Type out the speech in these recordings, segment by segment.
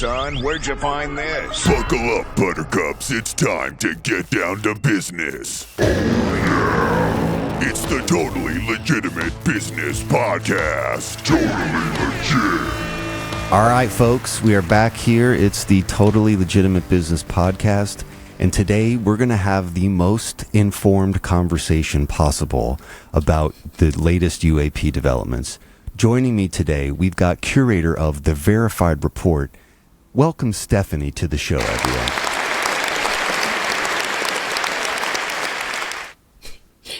son. Where'd you find this? Buckle up, buttercups. It's time to get down to business. Oh, yeah. It's the Totally Legitimate Business Podcast. Totally legit. All right, folks, we are back here. It's the Totally Legitimate Business Podcast. And today we're going to have the most informed conversation possible about the latest UAP developments. Joining me today, we've got curator of The Verified Report. Welcome, Stephanie, to the show, everyone.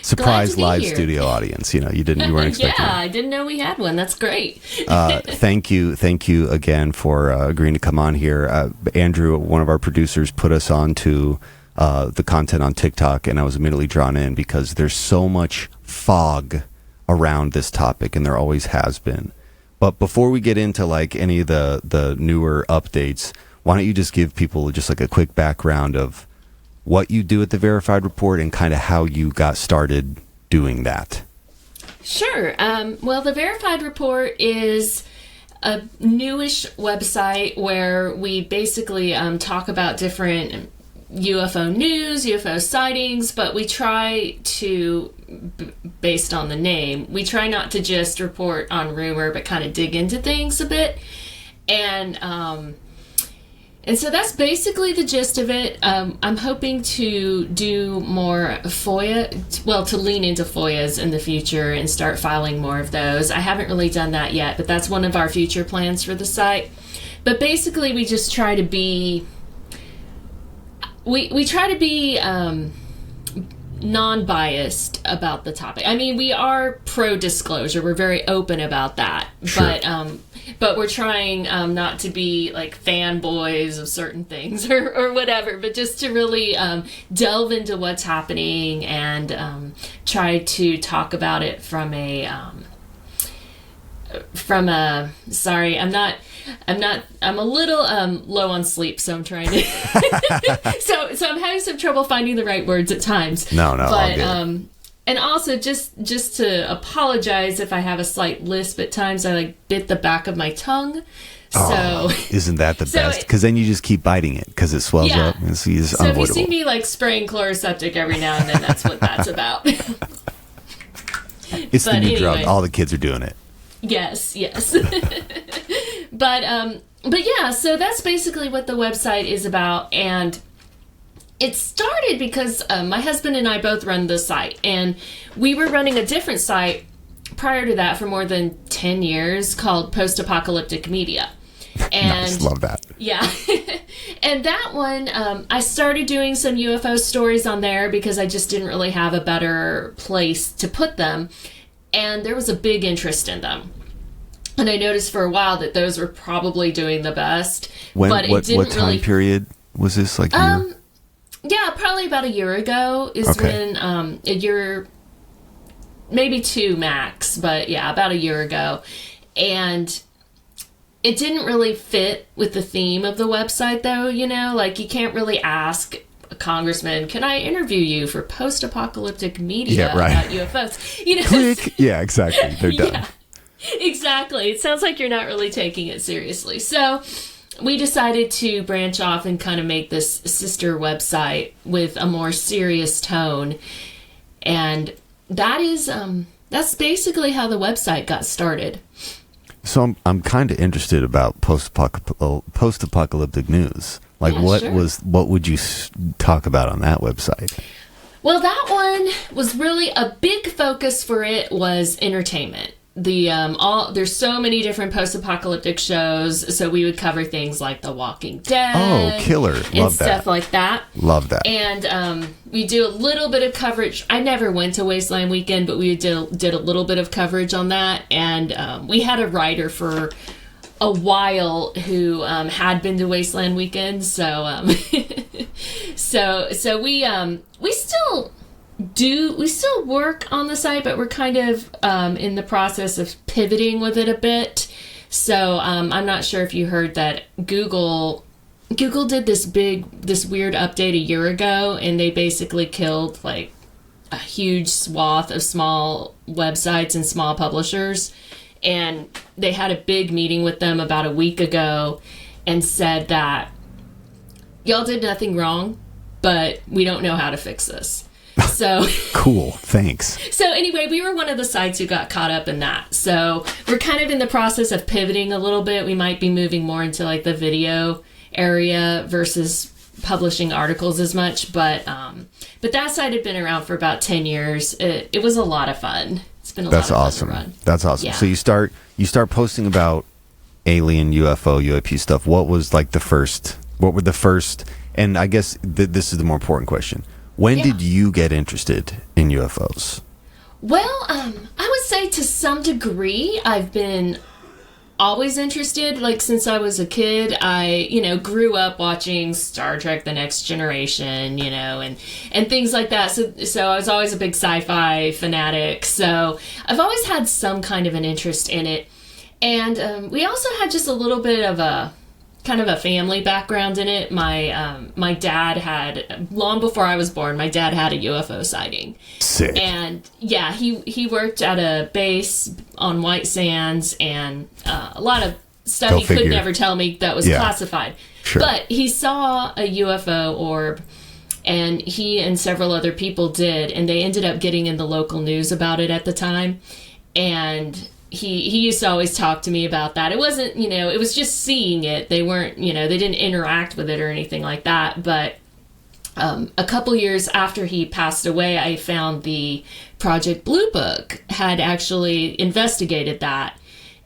Surprise live studio audience. You know, you weren't expecting. Yeah, I didn't know we had one. That's great. Thank you again for agreeing to come on here. Andrew, one of our producers, put us on to the content on TikTok, and I was immediately drawn in because there's so much fog around this topic, and there always has been. But before we get into like any of the newer updates, why don't you just give people just like a quick background of what you do at the Verified Report and kind of how you got started doing that? Sure. Well, the Verified Report is a newish website where we basically talk about different UFO news, UFO sightings, but we try to, based on the name, we try not to just report on rumor, but kind of dig into things a bit. And so that's basically the gist of it. I'm hoping to do more FOIA, to lean into FOIAs in the future and start filing more of those. I haven't really done that yet, but that's one of our future plans for the site. But basically, we just try to be, we try to be non-biased about the topic. I mean, we are pro-disclosure. We're very open about that. Sure. But we're trying not to be like fanboys of certain things or whatever, but just to really delve into what's happening and try to talk about it from a sorry, I'm a little low on sleep, so I'm trying to so I'm having some trouble finding the right words at times. No, but all good. And also, just to apologize if I have a slight lisp at times, I like bit the back of my tongue. So isn't that the best? Because then you just keep biting it because it swells up. And it's unavoidable. If you see me like spraying Chloroseptic every now and then, that's what that's about. It's the new drug. All the kids are doing it. Yes. But yeah, so that's basically what the website is about, and it started because my husband and I both run the site, and we were running a different site prior to that for more than 10 years called Post-Apocalyptic Media. And nice, love that. Yeah. And that one, I started doing some UFO stories on there because I just didn't really have a better place to put them, and there was a big interest in them. And I noticed for a while that those were probably doing the best. But what time period was this? Like year? Yeah, probably about a year ago is when a year, maybe two max, but yeah, about a year ago. And it didn't really fit with the theme of the website, though, you know? Like, you can't really ask a congressman, can I interview you for post-apocalyptic media about UFOs? You know? Click. Yeah, exactly. They're done. Yeah, exactly. It sounds like you're not really taking it seriously. So we decided to branch off and kind of make this sister website with a more serious tone. And that is, that's basically how the website got started. So I'm kind of interested about post-apocalyptic news. Like, what would you talk about on that website? Well, that one was really a big focus for it was entertainment. There's so many different post-apocalyptic shows, so we would cover things like The Walking Dead. Oh, killer. Love that. Stuff like that. Love that. And we do a little bit of coverage. I never went to Wasteland Weekend, but we did a little bit of coverage on that. And we had a writer for a while who had been to Wasteland Weekend, so so we still work on the site, but we're kind of in the process of pivoting with it a bit. So I'm not sure if you heard that Google did this weird update a year ago, and they basically killed like a huge swath of small websites and small publishers. And they had a big meeting with them about a week ago, and said that y'all did nothing wrong, but we don't know how to fix this. So cool. Thanks. So anyway, we were one of the sites who got caught up in that. So we're kind of in the process of pivoting a little bit. We might be moving more into like the video area versus publishing articles as much. But that site had been around for about 10 years. It was a lot of fun. It's been a lot of fun to run. That's awesome. Yeah. So you start posting about alien, UFO, UAP stuff. What were the first, and I guess this is the more important question. When did you get interested in UFOs? Well, I would say to some degree, I've been always interested. Like since I was a kid, I, grew up watching Star Trek: The Next Generation, and things like that. So I was always a big sci-fi fanatic. So I've always had some kind of an interest in it. And we also had just a little bit of a kind of a family background in it. My dad had, long before I was born, my dad had a UFO sighting. Sick. And yeah, he worked at a base on White Sands, and a lot of stuff he could never tell me that was classified. Sure. But he saw a UFO orb, and he and several other people did, and they ended up getting in the local news about it at the time. And he used to always talk to me about that. It wasn't, it was just seeing it. They weren't, they didn't interact with it or anything like that. But a couple years after he passed away, I found the Project Blue Book had actually investigated that.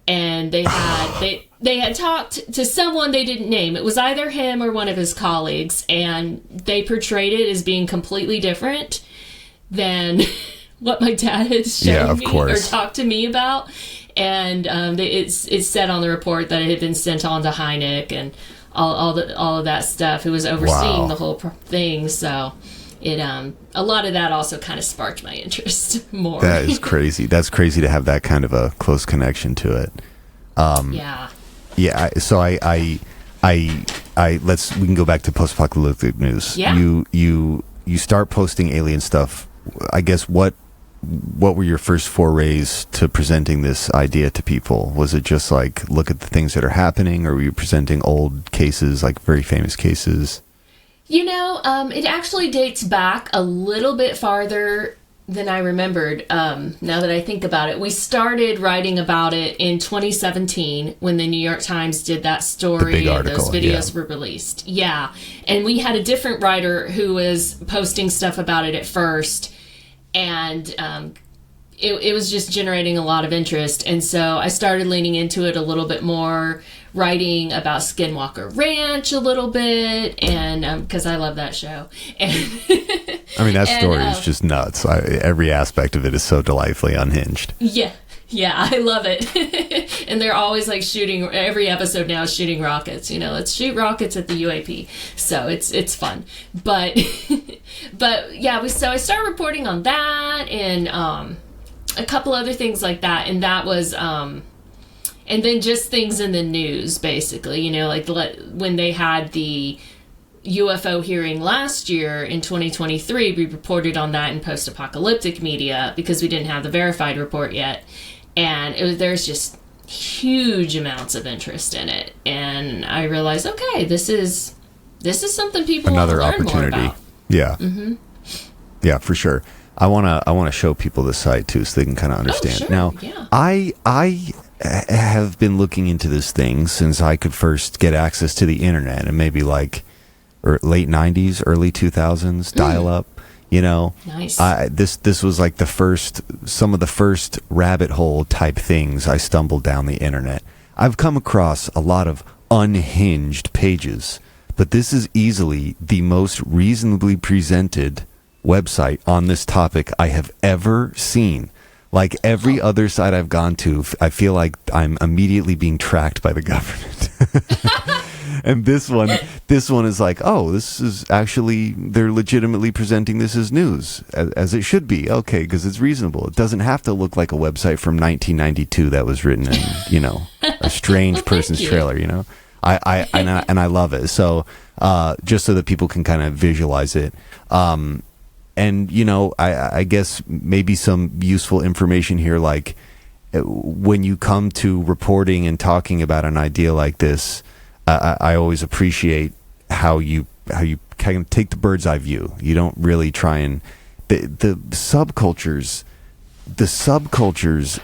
And they had talked to someone they didn't name. It was either him or one of his colleagues. And they portrayed it as being completely different than what my dad had shown me or talked to me about. And it's said on the report that it had been sent on to Hynek and all of that stuff. Who was overseeing the whole thing. So it a lot of that also kind of sparked my interest more. That is crazy. That's crazy to have that kind of a close connection to it. Yeah. So we can go back to post-apocalyptic news. Yeah. You start posting alien stuff. I guess what were your first forays to presenting this idea to people? Was it just like, look at the things that are happening, or were you presenting old cases, like very famous cases? It actually dates back a little bit farther than I remembered. Now that I think about it, we started writing about it in 2017 when the New York Times did that story. The big article, those videos were released. Yeah. And we had a different writer who was posting stuff about it at first. And it was just generating a lot of interest. And so I started leaning into it a little bit more, writing about Skinwalker Ranch a little bit, and because I love that show. And I mean, that story is just nuts. Every aspect of it is so delightfully unhinged. Yeah, I love it. And they're always like shooting, every episode now is shooting rockets. Let's shoot rockets at the UAP. So it's fun. But yeah, so I started reporting on that and a couple other things like that. And that was, and then just things in the news, basically, like when they had the UFO hearing last year in 2023, we reported on that in post-apocalyptic media because we didn't have the verified report yet. And there's just huge amounts of interest in it. And I realized, okay, this is something people want to learn more about. Yeah. Mm-hmm. Yeah, for sure. I wanna show people the site too, so they can kind of understand. Oh, sure. Now, yeah. I have been looking into this thing since I could first get access to the internet, and maybe like late 90s, early 2000s, dial up. Nice. This was like some of the first rabbit hole type things I stumbled down the internet. I've come across a lot of unhinged pages, but this is easily the most reasonably presented website on this topic I have ever seen. Like every other site I've gone to, I feel like I'm immediately being tracked by the government. And this one is like, oh, this is actually, they're legitimately presenting this as news, as it should be. Okay, because it's reasonable. It doesn't have to look like a website from 1992 that was written in, a strange person's trailer, and I love it. So, just so that people can kind of visualize it. And, I guess maybe some useful information here, like when you come to reporting and talking about an idea like this, I always appreciate how you kind of take the bird's eye view. You don't really try and the subcultures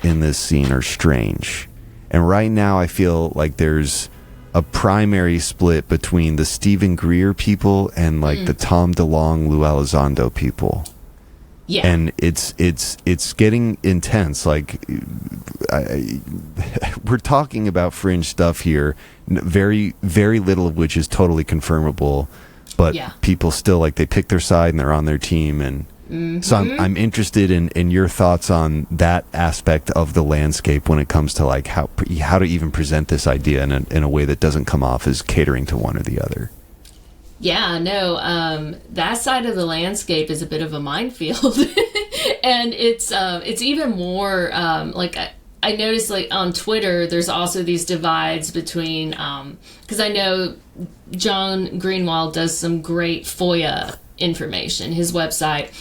in this scene are strange. And right now I feel like there's a primary split between the Stephen Greer people and like the Tom DeLonge, Lou Elizondo people. Yeah. And it's getting intense. Like we're talking about fringe stuff here, very, very little of which is totally confirmable, but people still like they pick their side and they're on their team. And so I'm interested in your thoughts on that aspect of the landscape when it comes to like how to even present this idea in a way that doesn't come off as catering to one or the other. Yeah, no, that side of the landscape is a bit of a minefield. And it's even more, like, I noticed, like, on Twitter, there's also these divides between, because I know John Greenwald does some great FOIA information. His website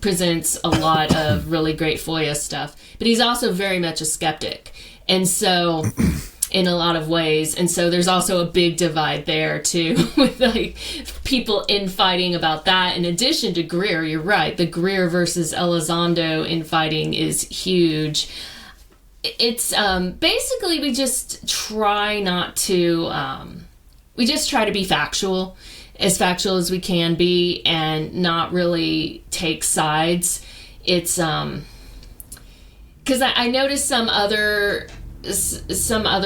presents a lot of really great FOIA stuff, but he's also very much a skeptic. And so... in a lot of ways, and so there's also a big divide there too, with like people infighting about that. In addition to Greer, you're right, the Greer versus Elizondo infighting is huge. It's basically we just try to be factual as we can be, and not really take sides. It's because I noticed some other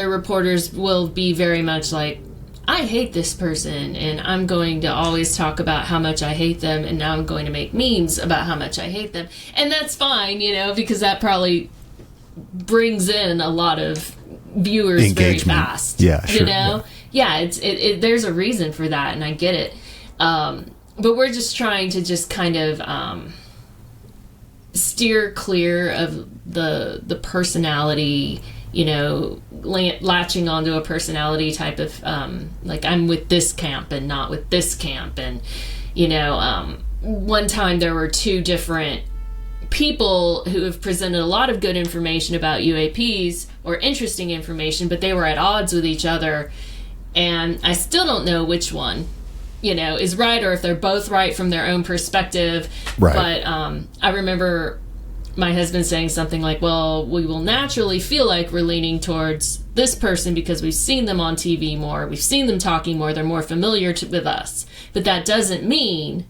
reporters will be very much like, I hate this person and I'm going to always talk about how much I hate them, and now I'm going to make memes about how much I hate them. And that's fine, because that probably brings in a lot of viewers engagement very fast. Yeah, sure. Yeah, there's a reason for that, and I get it. But we're just trying to just kind of steer clear of the personality, latching onto a personality type of, like, I'm with this camp and not with this camp. And, one time there were two different people who have presented a lot of good information about UAPs, or interesting information, but they were at odds with each other. And I still don't know which one, is right, or if they're both right from their own perspective. Right. But I remember my husband saying something like, well, we will naturally feel like we're leaning towards this person because we've seen them on TV more, we've seen them talking more, they're more familiar with us. But that doesn't mean,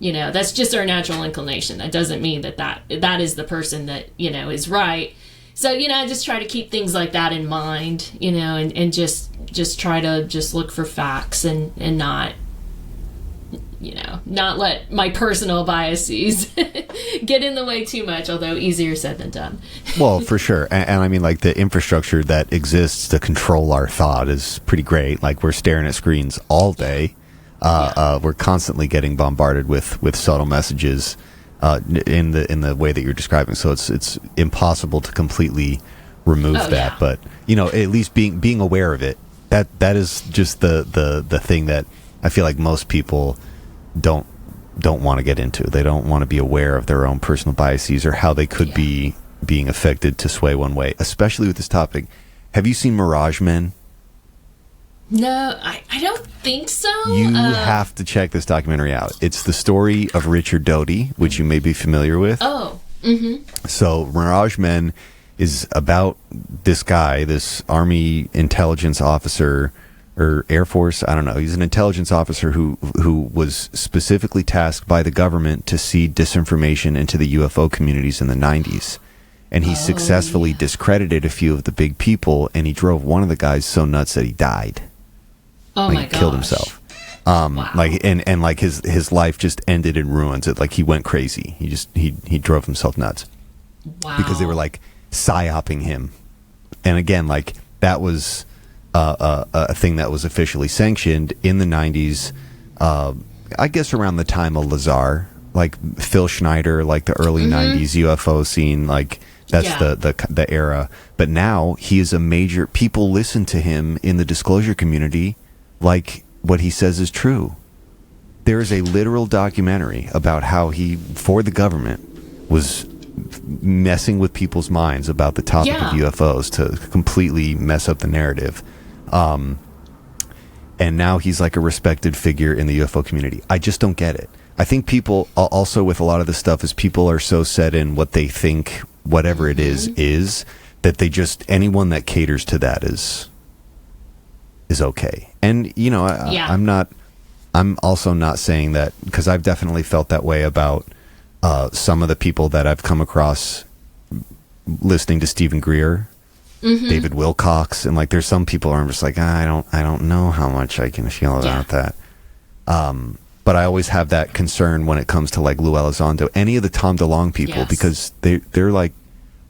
that's just our natural inclination. That doesn't mean that is the person that, is right. So, I just try to keep things like that in mind, and just try to just look for facts and not, not let my personal biases get in the way too much, although easier said than done. Well, for sure. And I mean, like, the infrastructure that exists to control our thought is pretty great. Like, we're staring at screens all day. We're constantly getting bombarded with subtle messages in the way that you're describing. So it's impossible to completely remove that. Yeah. But, at least being aware of it, that is just the thing that I feel like most people don't want to get into. They don't want to be aware of their own personal biases or how they could be being affected to sway one way, especially with this topic. Have you seen Mirage Men? No, I don't think so. You have to check this documentary out. It's the story of Richard Doty, which you may be familiar with. Oh, mm-hmm. So Mirage Men is about this guy, this Army intelligence officer, or Air Force, I don't know. He's an intelligence officer who was specifically tasked by the government to seed disinformation into the UFO communities in the 90s. And he successfully discredited a few of the big people, and he drove one of the guys so nuts that he died. Oh, my gosh. Killed himself. Wow. Like, and like his life just ended in ruins. Like, he went crazy. He drove himself nuts. Wow. Because they were like psyoping him. And again, like, that was a thing that was officially sanctioned in the 90s, I guess around the time of Lazar, like Phil Schneider, like the early 90s UFO scene, like that's the era. But now he is a major, people listen to him in the disclosure community like what he says is true. There is a literal documentary about how he, for the government, was messing with people's minds about the topic of UFOs to completely mess up the narrative. and now he's like a respected figure in the UFO community. I just don't get it. I think people also with a lot of this stuff is people are so set in what they think whatever it is that they just, anyone that caters to that is okay. And you know, I'm also not saying that, because I've definitely felt that way about some of the people that I've come across listening to Stephen Greer, David Wilcox, and like there's some people where I'm just like, I don't know how much I can feel about that. But I always have that concern when it comes to like Lou Elizondo, any of the Tom DeLonge people, because they're like,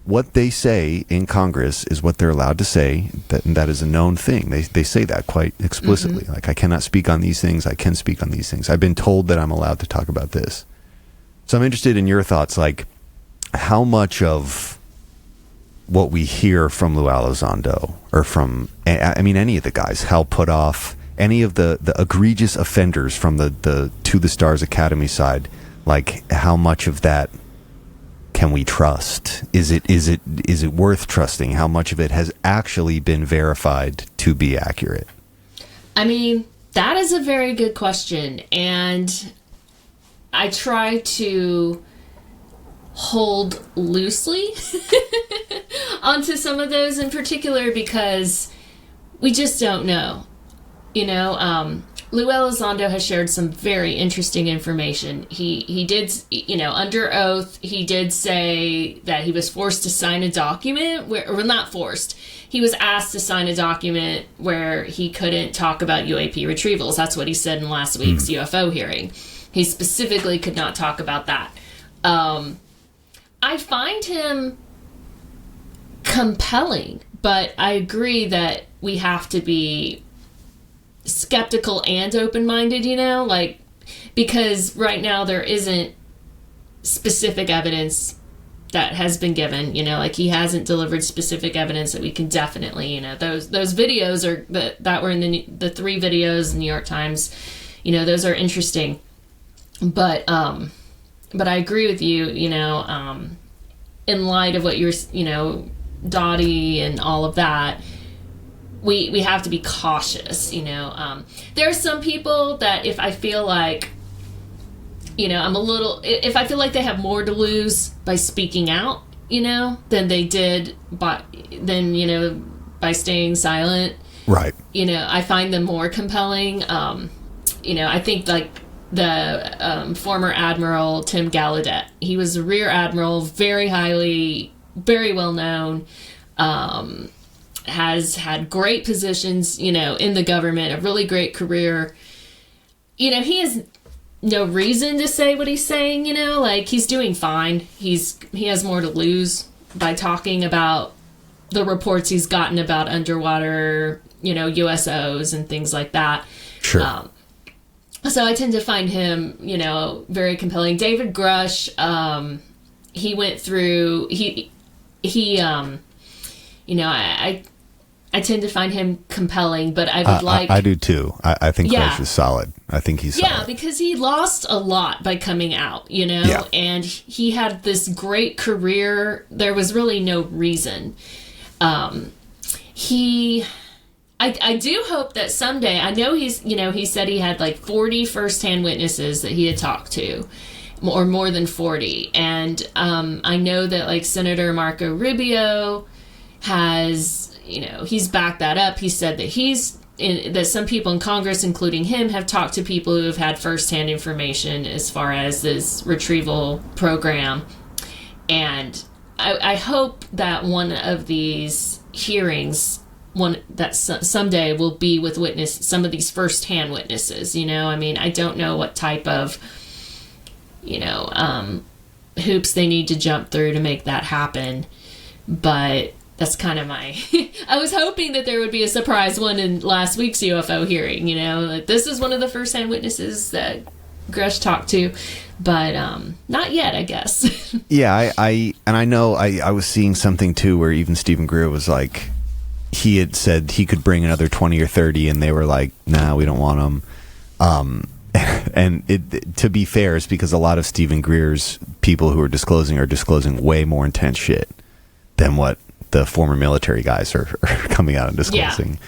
what they say in Congress is what they're allowed to say. That is a known thing. They say that quite explicitly. Like, I cannot speak on these things. I can speak on these things. I've been told that I'm allowed to talk about this. So I'm interested in your thoughts, like how much of what we hear from Lou Elizondo, or from, I mean, any of the guys, Hal Puthoff, any of the egregious offenders from the To the Stars Academy side, like how much of that can we trust? Is it worth trusting? How much of it has actually been verified to be accurate? I mean, that is a very good question, and I try to hold loosely onto some of those in particular because we just don't know. You know, Lou Elizondo has shared some very interesting information. He did, you know, under oath, he did say that he was forced to sign a document where, or not forced, he was asked to sign a document where he couldn't talk about UAP retrievals. That's what he said in last week's UFO hearing. He specifically could not talk about that. I find him compelling, but I agree that we have to be skeptical and open-minded, you know, like, because right now there isn't specific evidence that has been given, you know, like he hasn't delivered specific evidence that we can definitely, you know, those videos are that were in the 3 videos in the New York Times, you know, those are interesting, but I agree with you, you know, in light of what you're, you know, Dottie and all of that, we have to be cautious, you know. There are some people that if I feel like, you know, if I feel like they have more to lose by speaking out, you know, than they did by staying silent. Right. You know, I find them more compelling. You know, I think like the former Admiral Tim Gallaudet, he was a rear admiral, very well known, has had great positions, you know, in the government, a really great career. You know, he has no reason to say what he's saying, you know, like he's doing fine. He has more to lose by talking about the reports he's gotten about underwater, you know, USOs and things like that. Sure. So I tend to find him, you know, very compelling. David Grush, he went through, you know, I tend to find him compelling, but I would like... I do too. I think Grush is solid. I think he's solid. Yeah, because he lost a lot by coming out, you know, and he had this great career. There was really no reason. I do hope that someday, I know he's, you know, he said he had like 40 firsthand witnesses that he had talked to, or more than 40. And I know that like Senator Marco Rubio has, you know, he's backed that up. He said that that some people in Congress, including him, have talked to people who have had firsthand information as far as this retrieval program. And I hope that one of these hearings, that someday will be with some of these firsthand witnesses, you know. I mean, I don't know what type of, you know, hoops they need to jump through to make that happen, but that's kind of my... I was hoping that there would be a surprise one in last week's UFO hearing, you know, like this is one of the firsthand witnesses that Grush talked to, but not yet, I guess. Yeah, I know I was seeing something too where even Stephen Greer was like, he had said he could bring another 20 or 30 and they were like, nah, we don't want them. And to be fair, it's because a lot of Stephen Greer's people who are disclosing way more intense shit than what the former military guys are coming out and disclosing.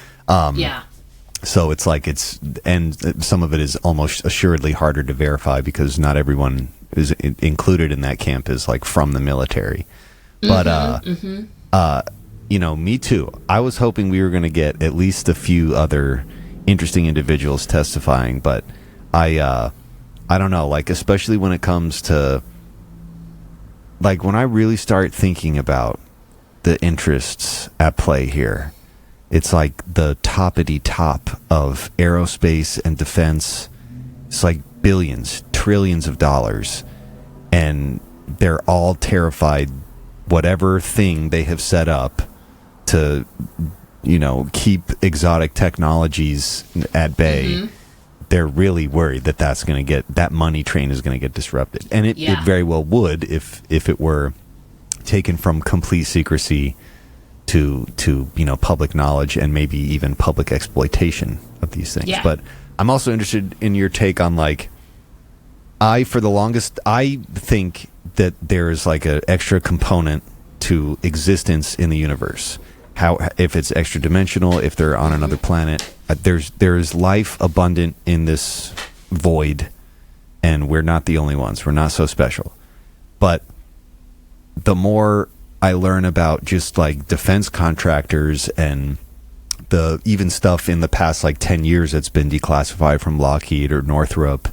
So it's like and some of it is almost assuredly harder to verify because not everyone is included in that camp is like from the military. But me too. I was hoping we were going to get at least a few other interesting individuals testifying, but I don't know, like especially when it comes to like when I really start thinking about the interests at play here. It's like the toppity top of aerospace and defense. It's like billions, trillions of dollars. And they're all terrified whatever thing they have set up to, keep exotic technologies at bay. They're really worried that that money train is going to get disrupted. And it very well would if it were taken from complete secrecy to public knowledge and maybe even public exploitation of these things. But I'm also interested in your take on I think that there is like an extra component to existence in the universe. If it's extra dimensional, if they're on another planet, there's life abundant in this void, and we're not the only ones. We're not so special. But the more I learn about just like defense contractors and the even stuff in the past like 10 years that's been declassified from Lockheed or Northrop,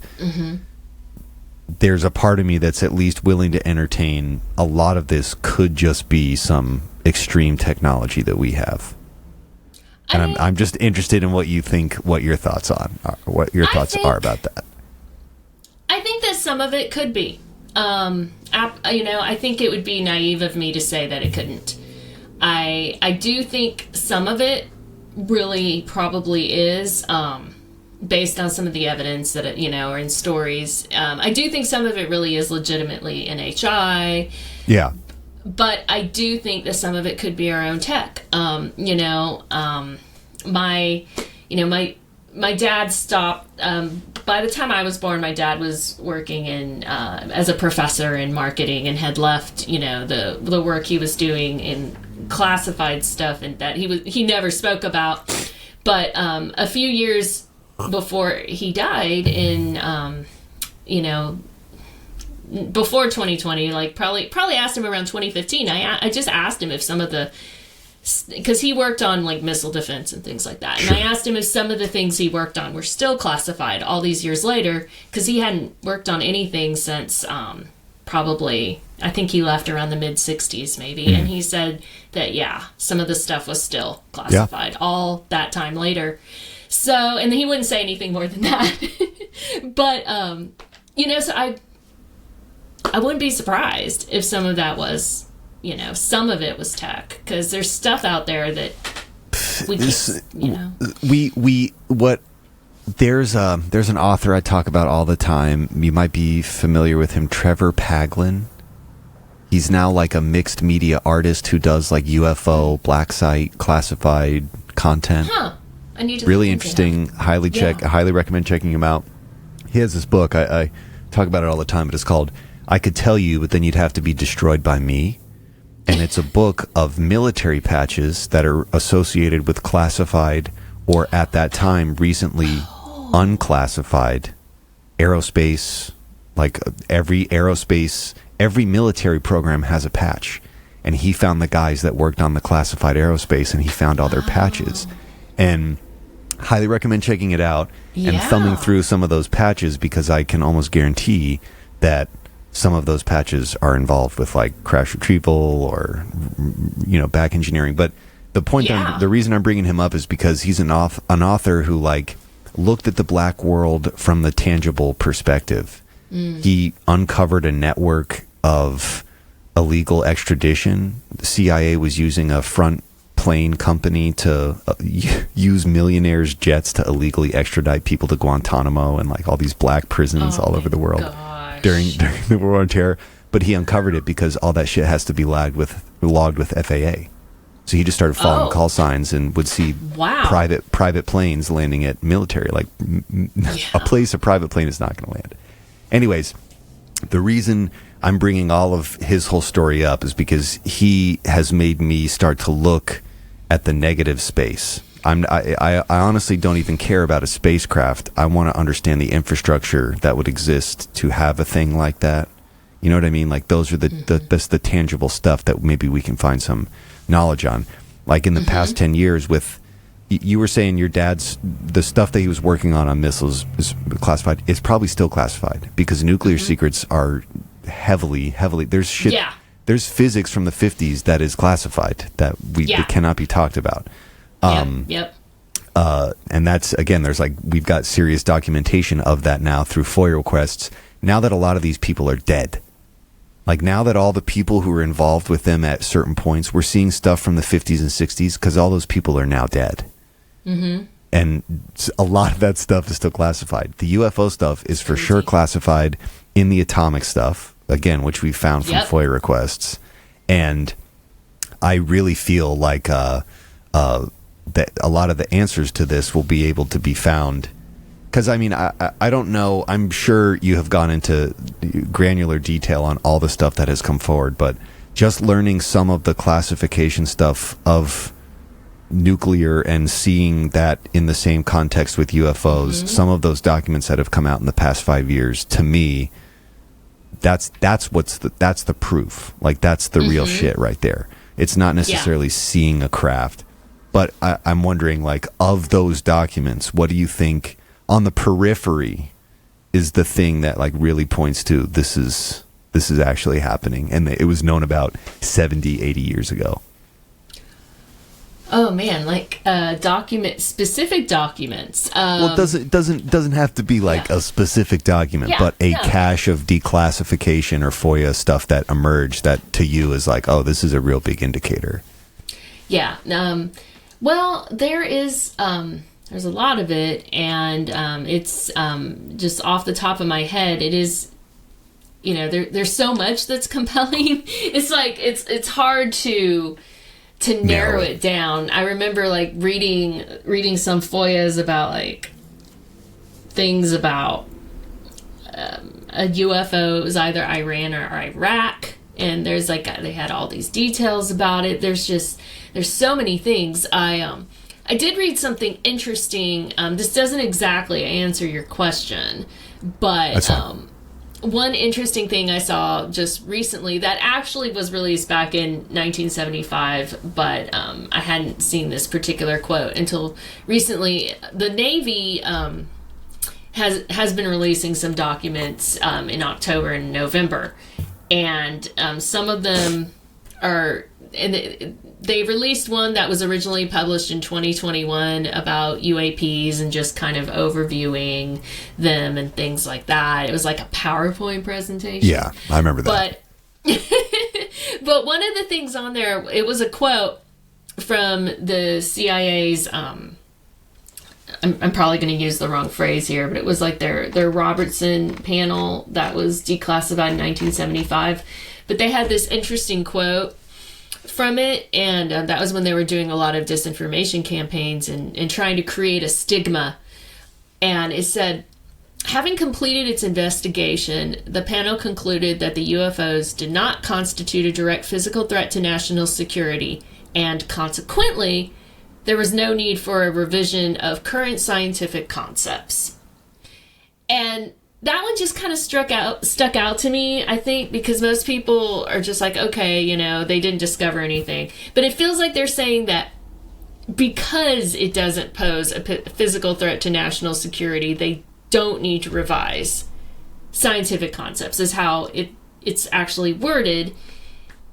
there's a part of me that's at least willing to entertain a lot of this could just be some extreme technology that we have. And I'm just interested in what you think, what your thoughts are about that. I think that some of it could be. I think it would be naive of me to say that it couldn't. I do think some of it really probably is, based on some of the evidence that, are in stories. I do think some of it really is legitimately NHI. Yeah. But I do think that some of it could be our own tech. My dad stopped. By the time I was born, my dad was working as a professor in marketing and had left, the work he was doing in classified stuff and that he never spoke about. But a few years before he died in, before 2020, like probably asked him around 2015. I just asked him if some of the, because he worked on like missile defense and things like that. And I asked him if some of the things he worked on were still classified all these years later, because he hadn't worked on anything since probably, I think he left around the mid 60s maybe. And he said that, some of the stuff was still classified all that time later. So, and he wouldn't say anything more than that. But, so I wouldn't be surprised if some of that was, some of it was tech, because there's stuff out there that we can't, there's an author I talk about all the time. You might be familiar with him, Trevor Paglen. He's now like a mixed media artist who does like UFO, black site, classified content. I need to really interesting. Highly recommend checking him out. He has this book. I talk about it all the time, but it's called I Could Tell You, but Then You'd Have to Be Destroyed by Me. And it's a book of military patches that are associated with classified or at that time recently unclassified aerospace. Like every military program has a patch. And he found the guys that worked on the classified aerospace, and he found all their patches. And highly recommend checking it out and thumbing through some of those patches, because I can almost guarantee that some of those patches are involved with like crash retrieval or back engineering. But the point the reason I'm bringing him up is because he's an author who like looked at the black world from the tangible perspective. He uncovered a network of illegal extradition. The CIA was using a front plane company to use millionaires' jets to illegally extradite people to Guantanamo and like all these black prisons all over the world during the War on Terror. But he uncovered it because all that shit has to be logged with FAA. So he just started following call signs and would see private planes landing at military. Like a place a private plane is not going to land. Anyways, the reason I'm bringing all of his whole story up is because he has made me start to look at the negative space. I honestly don't even care about a spacecraft. I want to understand the infrastructure that would exist to have a thing like that. You know what I mean? Like those are that's the tangible stuff that maybe we can find some knowledge on. Like in the past 10 years with, you were saying your dad's, the stuff that he was working on missiles is classified. It's probably still classified because nuclear secrets are heavily, there's shit. Yeah. There's physics from the 50s that is classified that that cannot be talked about. Yep. And that's, again, there's like, we've got serious documentation of that now through FOIA requests. Now that a lot of these people are dead, like now that all the people who were involved with them at certain points, we're seeing stuff from the 50s and 60s because all those people are now dead. Mm-hmm. And a lot of that stuff is still classified. The UFO stuff is for sure classified in the atomic stuff, again, which we found from FOIA requests. And I really feel like that a lot of the answers to this will be able to be found. Because, I mean, I don't know. I'm sure you have gone into granular detail on all the stuff that has come forward. But just learning some of the classification stuff of nuclear and seeing that in the same context with UFOs, some of those documents that have come out in the past 5 years, to me, that's the proof. Like, that's the real shit right there. It's not necessarily seeing a craft. But I'm wondering, like, of those documents, what do you think on the periphery is the thing that, like, really points to this is actually happening, and it was known about 70, 80 years ago? Oh man, like specific documents. Well, it doesn't have to be like a specific document, but a cache of declassification or FOIA stuff that emerged that to you is like, oh, this is a real big indicator. Yeah. Well, there's a lot of it, and it's just off the top of my head. It is, there's so much that's compelling. It's like it's hard to narrow it down. I remember like reading some FOIAs about like things about a UFO. It was either Iran or Iraq, and there's like they had all these details about it. There's so many things. I did read something interesting. This doesn't exactly answer your question, but one interesting thing I saw just recently that actually was released back in 1975, but I hadn't seen this particular quote until recently. The Navy has been releasing some documents in October and November, and some of them are... And they released one that was originally published in 2021 about UAPs and just kind of overviewing them and things like that. It was like a PowerPoint presentation. Yeah, I remember that. But one of the things on there, it was a quote from the CIA's, I'm probably going to use the wrong phrase here, but it was like their Robertson panel that was declassified in 1975. But they had this interesting quote from it, and that was when they were doing a lot of disinformation campaigns and trying to create a stigma. And it said, having completed its investigation, the panel concluded that the UFOs did not constitute a direct physical threat to national security, and consequently, there was no need for a revision of current scientific concepts. And that one just kind of stuck out to me, I think, because most people are just like, okay, they didn't discover anything. But it feels like they're saying that because it doesn't pose a physical threat to national security, they don't need to revise scientific concepts, is how it's actually worded.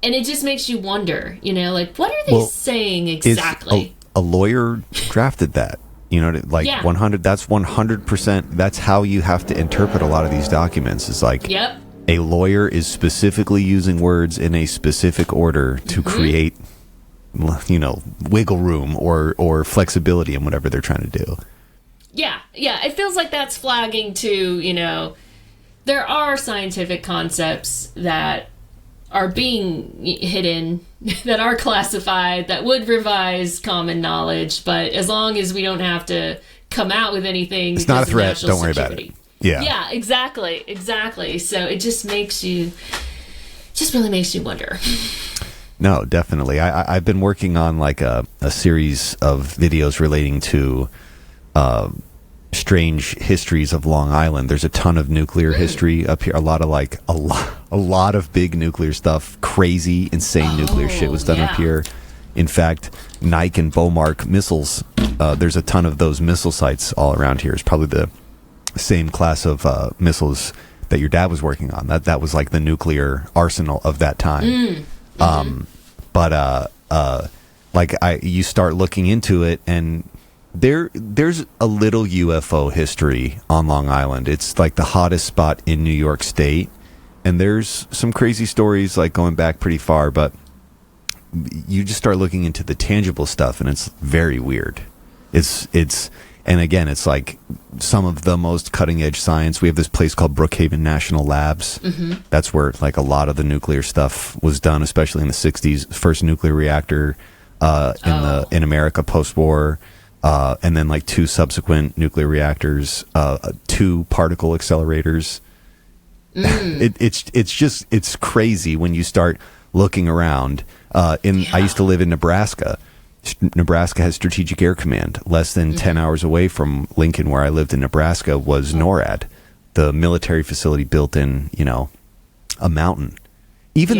And it just makes you wonder, like, what are they saying exactly? A lawyer drafted that. 100, that's 100%, that's how you have to interpret a lot of these documents. It's like a lawyer is specifically using words in a specific order to create, wiggle room or flexibility in whatever they're trying to do. Yeah, it feels like that's flagging to, there are scientific concepts that are being hidden, that are classified, that would revise common knowledge, but as long as we don't have to come out with anything, it's not a threat. Don't worry about it. Yeah, exactly. So it just really makes you wonder. No, definitely. I've been working on like a a series of videos relating to strange histories of Long Island. There's a ton of nuclear history up here. A lot of big nuclear stuff. Crazy, insane nuclear shit was done up here. In fact, Nike and Beaumark missiles. There's a ton of those missile sites all around here. It's probably the same class of missiles that your dad was working on. That was like the nuclear arsenal of that time. You start looking into it, and there's a little UFO history on Long Island. It's like the hottest spot in New York State, and there's some crazy stories like going back pretty far, but you just start looking into the tangible stuff, and it's very weird. And again, it's like some of the most cutting edge science. We have this place called Brookhaven National Labs. That's where like a lot of the nuclear stuff was done, especially in the 60s. First nuclear reactor in America post-war, and then like 2 subsequent nuclear reactors, 2 particle accelerators. It's crazy when you start looking around. I used to live in Nebraska. Nebraska has Strategic Air Command. Less than 10 hours away from Lincoln, where I lived in Nebraska, was NORAD, the military facility built in, a mountain. Even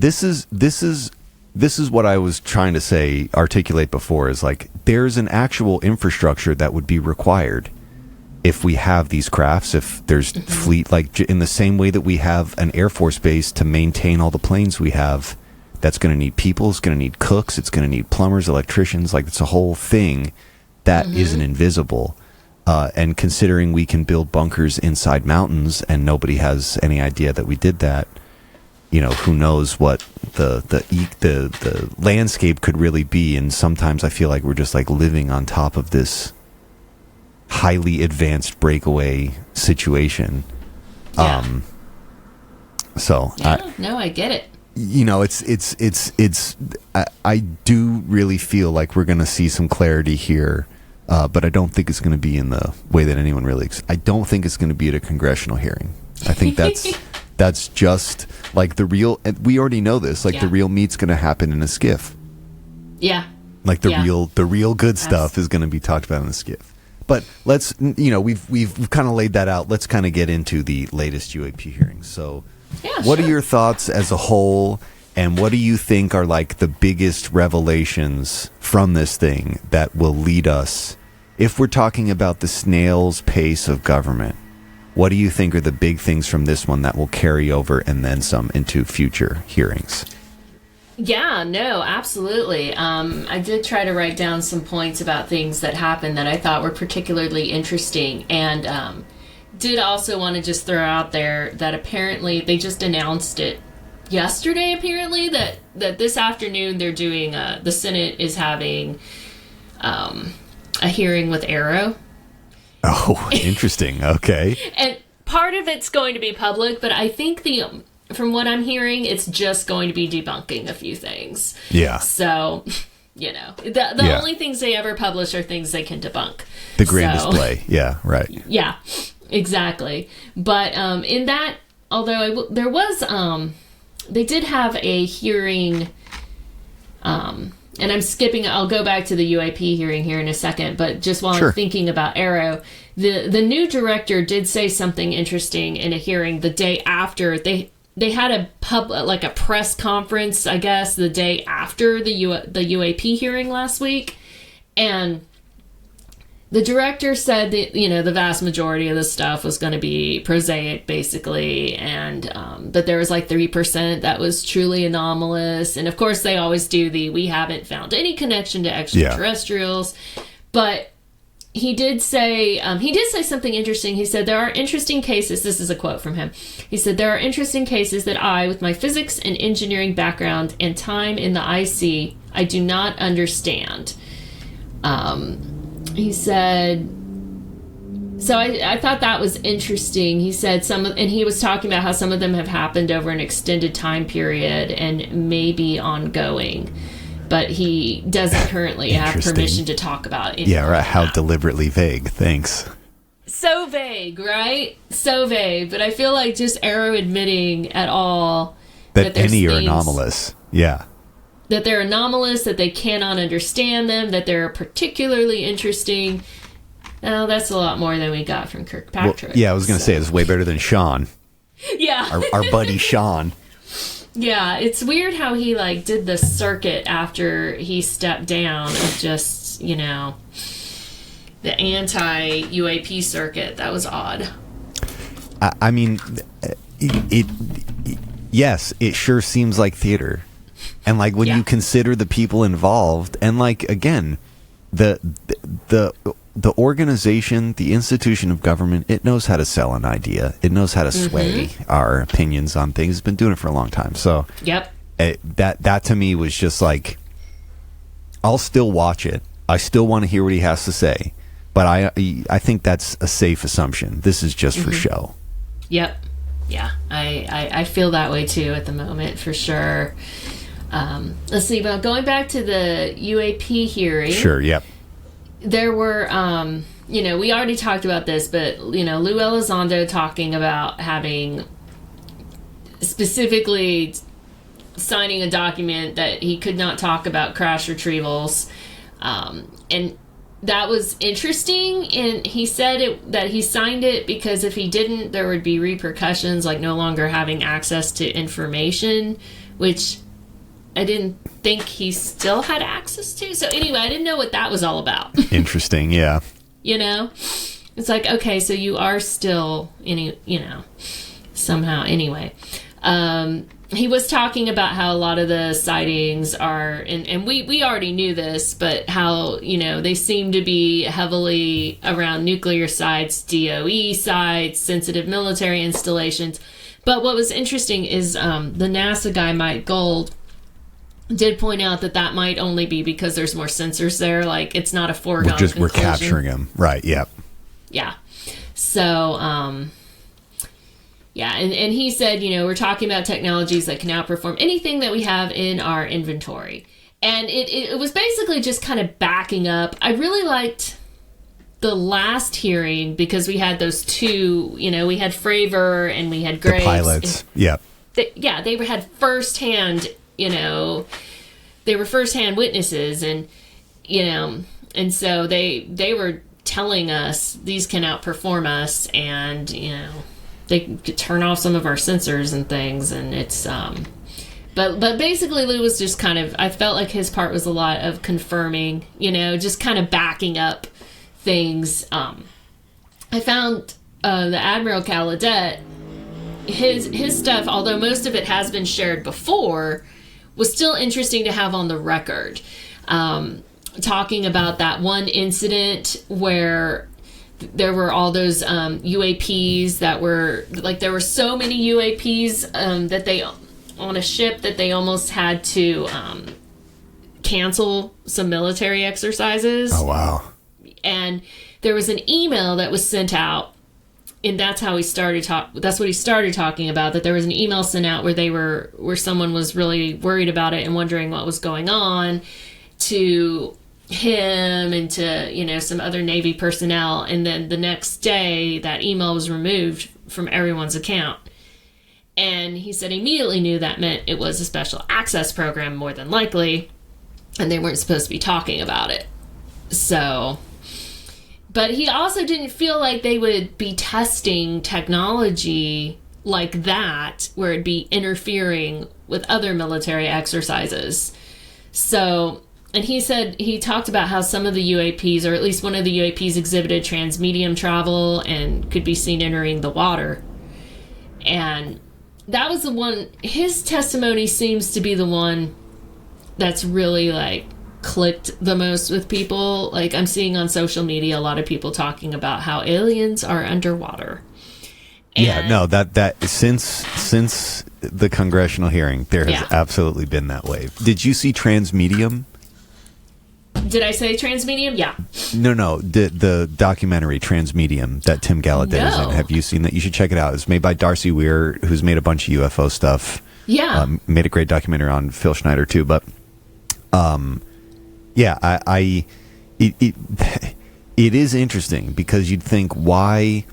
this is what I was trying to articulate before, is like there's an actual infrastructure that would be required if we have these crafts, if there's fleet, like in the same way that we have an Air Force base to maintain all the planes we have. That's going to need people, it's going to need cooks, it's going to need plumbers, electricians. Like, it's a whole thing that isn't invisible. And considering we can build bunkers inside mountains and nobody has any idea that we did that, who knows what the landscape could really be. And sometimes I feel like we're just like living on top of this highly advanced breakaway situation. Yeah. I get it. I do really feel like we're going to see some clarity here, but I don't think it's going to be in the way that anyone really. I don't think it's going to be at a congressional hearing. I think that's just like the real. We already know this. Like the real meat's going to happen in a skiff. Yeah. Like the real good stuff is going to be talked about in the skiff. But let's we've kind of laid that out. Let's kind of get into the latest UAP hearings. So. What are your thoughts as a whole, and what do you think are like the biggest revelations from this thing that will lead us, if we're talking about the snail's pace of government, what do you think are the big things from this one that will carry over and then some into future hearings? Yeah, no, absolutely. I did try to write down some points about things that happened that I thought were particularly interesting, and did also want to just throw out there that apparently they just announced it yesterday, apparently, that this afternoon they're doing, the Senate is having a hearing with Arrow. Oh, interesting. Okay. And part of it's going to be public, but I think from what I'm hearing, it's just going to be debunking a few things. Yeah. So, the only things they ever publish are things they can debunk. The grand display. Yeah, right. Yeah. Exactly. But in that, although there was, they did have a hearing, and I'm skipping, I'll go back to the UAP hearing here in a second, but just while I'm thinking about Arrow, the new director did say something interesting in a hearing the day after. They had a press conference, I guess, the day after the UAP hearing last week, and the director said that, the vast majority of the stuff was going to be prosaic, basically, and that there was like 3% that was truly anomalous. And of course, they always do we haven't found any connection to extraterrestrials. Yeah. But he did say something interesting. He said, there are interesting cases. This is a quote from him. He said, there are interesting cases that I, with my physics and engineering background and time in the IC, I do not understand. He said, so I thought that was interesting. He said and he was talking about how some of them have happened over an extended time period and maybe ongoing, but he doesn't currently have permission to talk about it. Yeah, right. How deliberately vague. Thanks. So vague, right? So vague. But I feel like just Arrow admitting at all that any are anomalous. Yeah. that they're anomalous, that they cannot understand them, that they're particularly interesting. Oh, that's a lot more than we got from Kirkpatrick. Well, yeah, I was going to say it's way better than Sean. Yeah. Our buddy Sean. Yeah, it's weird how he like did the circuit after he stepped down of just, you know, the anti-UAP circuit. That was odd. I mean, yes, it sure seems like theater. And like when you consider the people involved, and like again, the organization, the institution of government, it knows how to sell an idea. It knows how to sway our opinions on things. It's been doing it for a long time. So that to me was just like, I'll still watch it. I still want to hear what he has to say. But I think that's a safe assumption. This is just for show. Yep. Yeah, I feel that way too at the moment, for sure. Let's see, but going back to the UAP hearing. Sure, yep. There were, you know, we already talked about this, but, you know, Lou Elizondo talking about having specifically signing a document that he could not talk about crash retrievals. And that was interesting. And he said that he signed it because if he didn't, there would be repercussions, like no longer having access to information, which I didn't think he still had access to. So anyway, I didn't know what that was all about. Interesting, yeah. You know? It's like, okay, so you are still, you know, somehow. Anyway. He was talking about how a lot of the sightings are, and we already knew this, but how, you know, they seem to be heavily around nuclear sites, DOE sites, sensitive military installations. But what was interesting is the NASA guy, Mike Gold, did point out that might only be because there's more sensors there. Like, it's not a foregone conclusion. We're capturing them. Right, yep. Yeah. So, yeah, and he said, you know, we're talking about technologies that can outperform anything that we have in our inventory. And it was basically just kind of backing up. I really liked the last hearing because we had those two, you know, we had Fravor and we had Graves. The pilots, yep. They had firsthand, you know, they were firsthand witnesses, and, you know, and so they were telling us these can outperform us, and, you know, they could turn off some of our sensors and things, and it's but basically Lou was just kind of, I felt like his part was a lot of confirming, you know, just kind of backing up things. I found the Admiral Gallaudet, his stuff, although most of it has been shared before, was still interesting to have on the record. Talking about that one incident where there were all those UAPs that were, like, there were so many UAPs that they, on a ship, that they almost had to cancel some military exercises. Oh, wow. And there was an email that was sent out, and that's how he started that's what he started talking about, that there was an email sent out where someone was really worried about it and wondering what was going on, to him and to, you know, some other Navy personnel, and then the next day that email was removed from everyone's account. And he said he immediately knew that meant it was a special access program, more than likely, and they weren't supposed to be talking about it. So, but he also didn't feel like they would be testing technology like that, where it'd be interfering with other military exercises. So, and he said, he talked about how some of the UAPs, or at least one of the UAPs, exhibited transmedium travel and could be seen entering the water. And that was the one, his testimony seems to be the one that's really, like, clicked the most with people. Like, I'm seeing on social media a lot of people talking about how aliens are underwater. And yeah, no, that since the congressional hearing, there has absolutely been that wave. Did you see Transmedium? Did I say Transmedium? Yeah. No. The documentary Transmedium that Tim Gallaudet is in. Have you seen that? You should check it out. It's made by Darcy Weir, who's made a bunch of UFO stuff. Yeah. Made a great documentary on Phil Schneider too. But, yeah, it is interesting because you'd think, why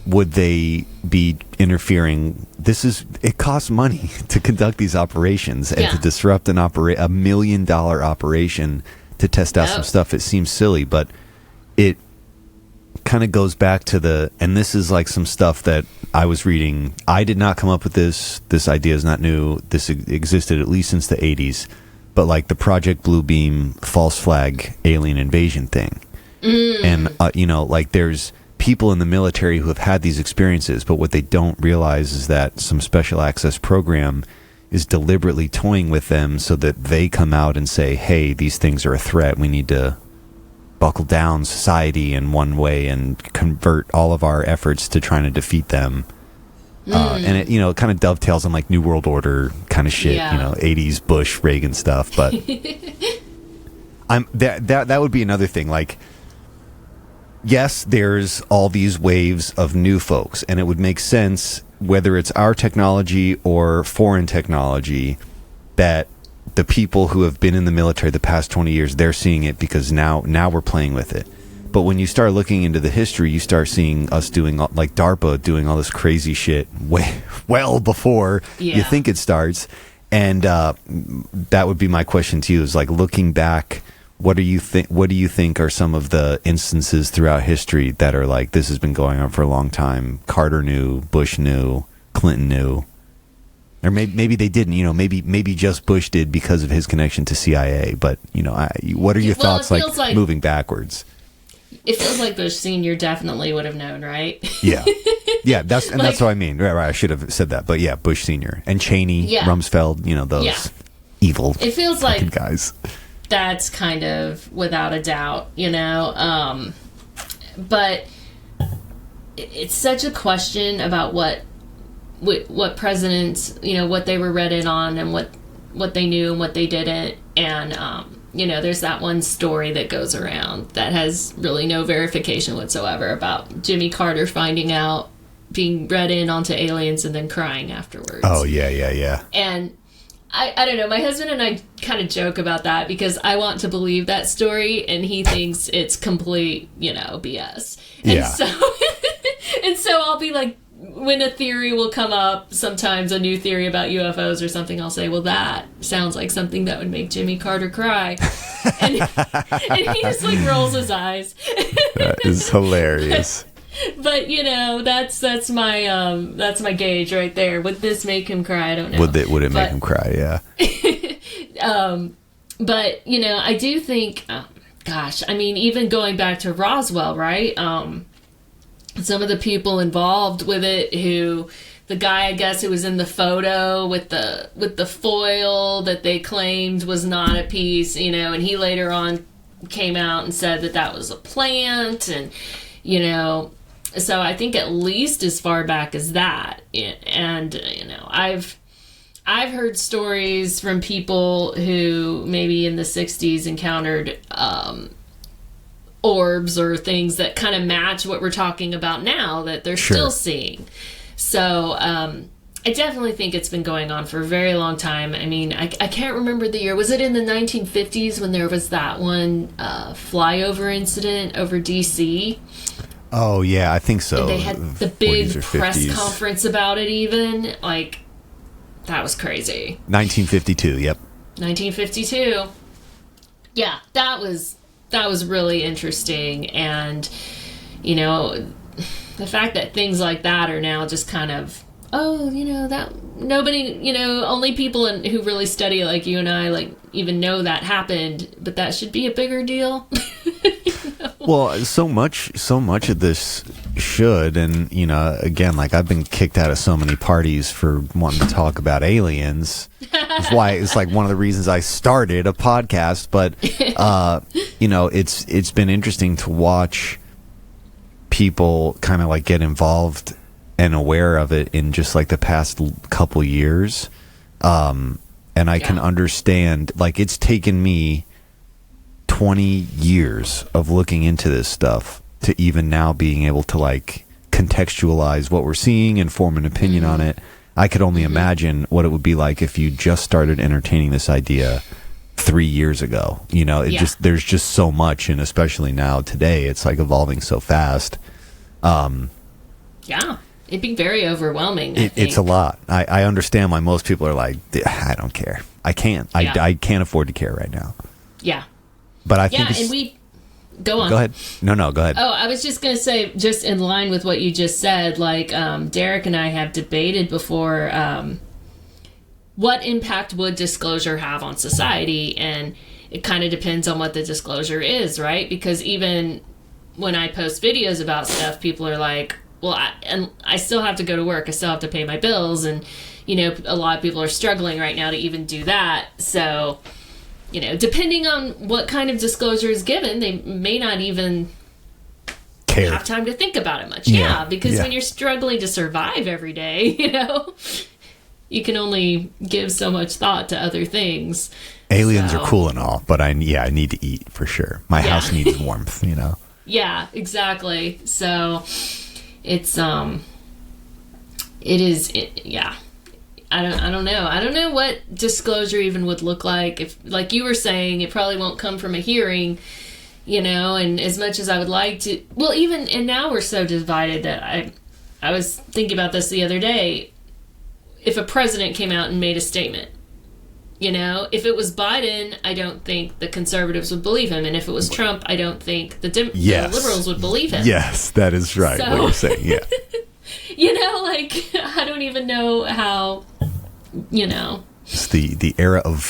would they be interfering? It costs money to conduct these operations and to disrupt a $1 million operation to test out some stuff. It seems silly, but it kind of goes back to and this is like some stuff that I was reading. I did not come up with this. This idea is not new. This existed at least since the 80s. But like the Project Bluebeam false flag alien invasion thing. And, like there's people in the military who have had these experiences, but what they don't realize is that some special access program is deliberately toying with them so that they come out and say, hey, these things are a threat. We need to buckle down society in one way and convert all of our efforts to trying to defeat them. And it, it kind of dovetails on like New World Order kind of shit, 80s Bush, Reagan stuff. But that would be another thing. Like, yes, there's all these waves of new folks, and it would make sense, whether it's our technology or foreign technology, that the people who have been in the military the past 20 years, they're seeing it because now we're playing with it. But when you start looking into the history, you start seeing us doing, like DARPA doing all this crazy shit well before you think it starts. And that would be my question to you, is like, looking back, what do you think are some of the instances throughout history that are like, this has been going on for a long time? Carter knew, Bush knew, Clinton knew, or maybe they didn't. Maybe just Bush did because of his connection to CIA. But what are your thoughts, like moving backwards? It feels like Bush Senior definitely would have known, right? Yeah, that's what I mean. Right. I should have said that, but yeah, Bush Senior and Cheney, Rumsfeld. Those evil. It feels like guys. That's kind of without a doubt, but it's such a question about what presidents, what they were read in on and what they knew and what they didn't. And, there's that one story that goes around that has really no verification whatsoever about Jimmy Carter finding out, being read in onto aliens and then crying afterwards. Oh, yeah. And I don't know. My husband and I kind of joke about that because I want to believe that story, and he thinks it's complete, BS. And so I'll be like, when a theory will come up, sometimes a new theory about UFOs or something, I'll say, well, that sounds like something that would make Jimmy Carter cry. And he just like rolls his eyes. That is hilarious. But that's my gauge right there. Would this make him cry? I don't know. Would it make him cry? Yeah. But I do think, even going back to Roswell, right? Some of the people involved with it, the guy, I guess, who was in the photo with the foil that they claimed was not a piece, and he later on came out and said that was a plant, and so I think at least as far back as that. And I've heard stories from people who maybe in the 60s encountered orbs or things that kind of match what we're talking about now that they're still seeing. So I definitely think it's been going on for a very long time. I mean, I can't remember the year. Was it in the 1950s when there was that one flyover incident over D.C.? Oh, yeah, I think so. And they had the big press conference about it even. Like, that was crazy. 1952, yep. 1952. Yeah, that was really interesting. And, the fact that things like that are now just kind of, that nobody, only people who really study it, like you and I, like, even know that happened, but that should be a bigger deal. Well, so much of this should, and again, like, I've been kicked out of so many parties for wanting to talk about aliens. That's why it's like one of the reasons I started a podcast. But it's been interesting to watch people kind of like get involved and aware of it in just like the past couple years. And I can understand, like, it's taken me 20 years of looking into this stuff to even now being able to like contextualize what we're seeing and form an opinion on it. I could only imagine what it would be like if you just started entertaining this idea 3 years ago. There's just so much, and especially now today, it's like evolving so fast. Yeah. It'd be very overwhelming. I think. It's a lot. I understand why most people are like, I don't care. I can't. Yeah. I can't afford to care right now. Yeah. But I think and we... Go on. Go ahead. No, go ahead. Oh, I was just going to say, just in line with what you just said, like, Derek and I have debated before, what impact would disclosure have on society? And it kind of depends on what the disclosure is, right? Because even when I post videos about stuff, people are like, well, I still have to go to work. I still have to pay my bills. And, a lot of people are struggling right now to even do that. So, depending on what kind of disclosure is given, they may not even care. Have time to think about it much. Yeah, because when you're struggling to survive every day, you can only give so much thought to other things. Aliens are cool and all, but I need to eat for sure. My house needs warmth, Yeah, exactly. So it's I don't know. I don't know what disclosure even would look like. If, like you were saying, it probably won't come from a hearing, and as much as I would like to, well, even, and now we're so divided that I was thinking about this the other day. If a president came out and made a statement, if it was Biden, I don't think the conservatives would believe him. And if it was Trump, I don't think the liberals would believe him. Yes, that is right. What you're saying. Yeah. I don't even know how, It's the era of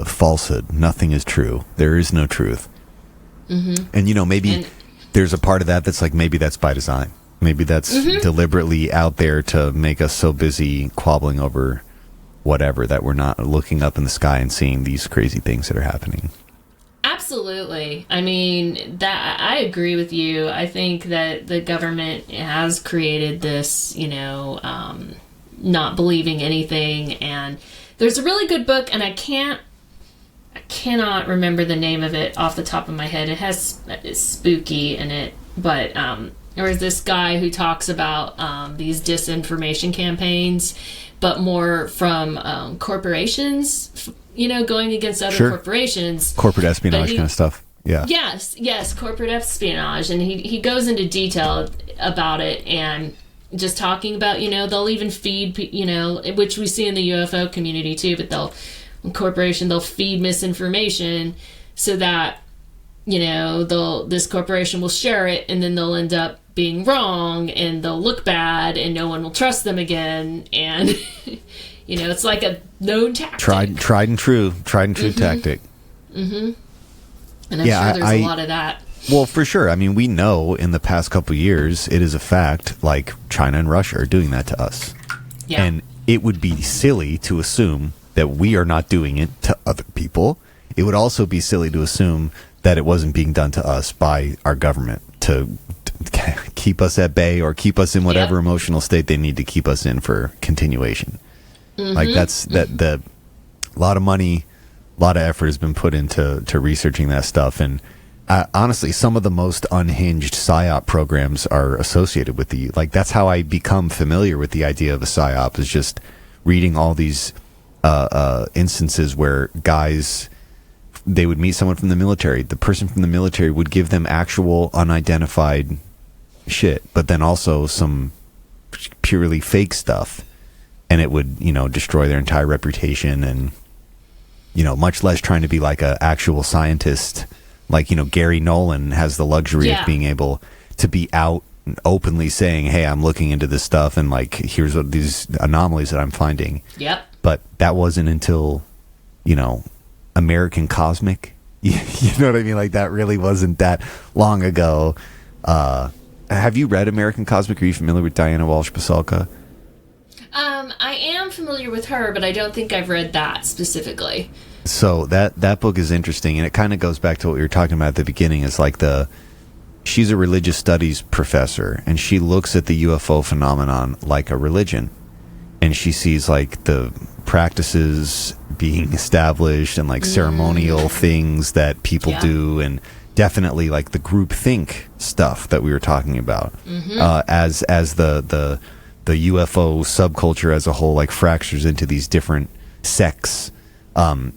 falsehood. Nothing is true. There is no truth. Mm-hmm. And, maybe there's a part of that that's like, maybe that's by design. Maybe that's deliberately out there to make us so busy quabbling over whatever that we're not looking up in the sky and seeing these crazy things that are happening. Absolutely. I mean, that I agree with you. I think that the government has created this, not believing anything. And there's a really good book, and I cannot remember the name of it off the top of my head. It's spooky in it, but there was this guy who talks about these disinformation campaigns, but more from corporations, going against other corporations. Corporate espionage kind of stuff. Yeah. Yes, corporate espionage. And he goes into detail about it and just talking about, they'll even feed, which we see in the UFO community too, but they'll feed misinformation so that, this corporation will share it, and then they'll end up being wrong, and they'll look bad, and no one will trust them again. And, it's like a known tactic. Tried and true tactic. Mm-hmm. And I'm sure there's a lot of that. Well, for sure. I mean, we know in the past couple of years, it is a fact, like China and Russia are doing that to us. Yeah. And it would be silly to assume that we are not doing it to other people. It would also be silly to assume that it wasn't being done to us by our government to keep us at bay or keep us in whatever emotional state they need to keep us in for continuation. Mm-hmm. Like a lot of money, a lot of effort has been put into researching that stuff. And honestly, some of the most unhinged PSYOP programs are associated with that's how I become familiar with the idea of a PSYOP, is just reading all these instances where guys, they would meet someone from the military. The person from the military would give them actual unidentified shit, but then also some purely fake stuff, and it would, destroy their entire reputation. And, much less trying to be like a actual scientist, like, Gary Nolan has the luxury of being able to be out openly saying, hey, I'm looking into this stuff, and like, here's what these anomalies that I'm finding. Yep. But that wasn't until, American Cosmic. You know what I mean? Like, that really wasn't that long ago. Have you read American Cosmic? Are you familiar with Diana Walsh Pasulka? I am familiar with her, but I don't think I've read that specifically. So that book is interesting, and it kind of goes back to what we were talking about at the beginning. Is like she's a religious studies professor, and she looks at the UFO phenomenon like a religion, and she sees like the practices being established and like ceremonial things that people do, and definitely like the groupthink stuff that we were talking about, as the UFO subculture as a whole like fractures into these different sects.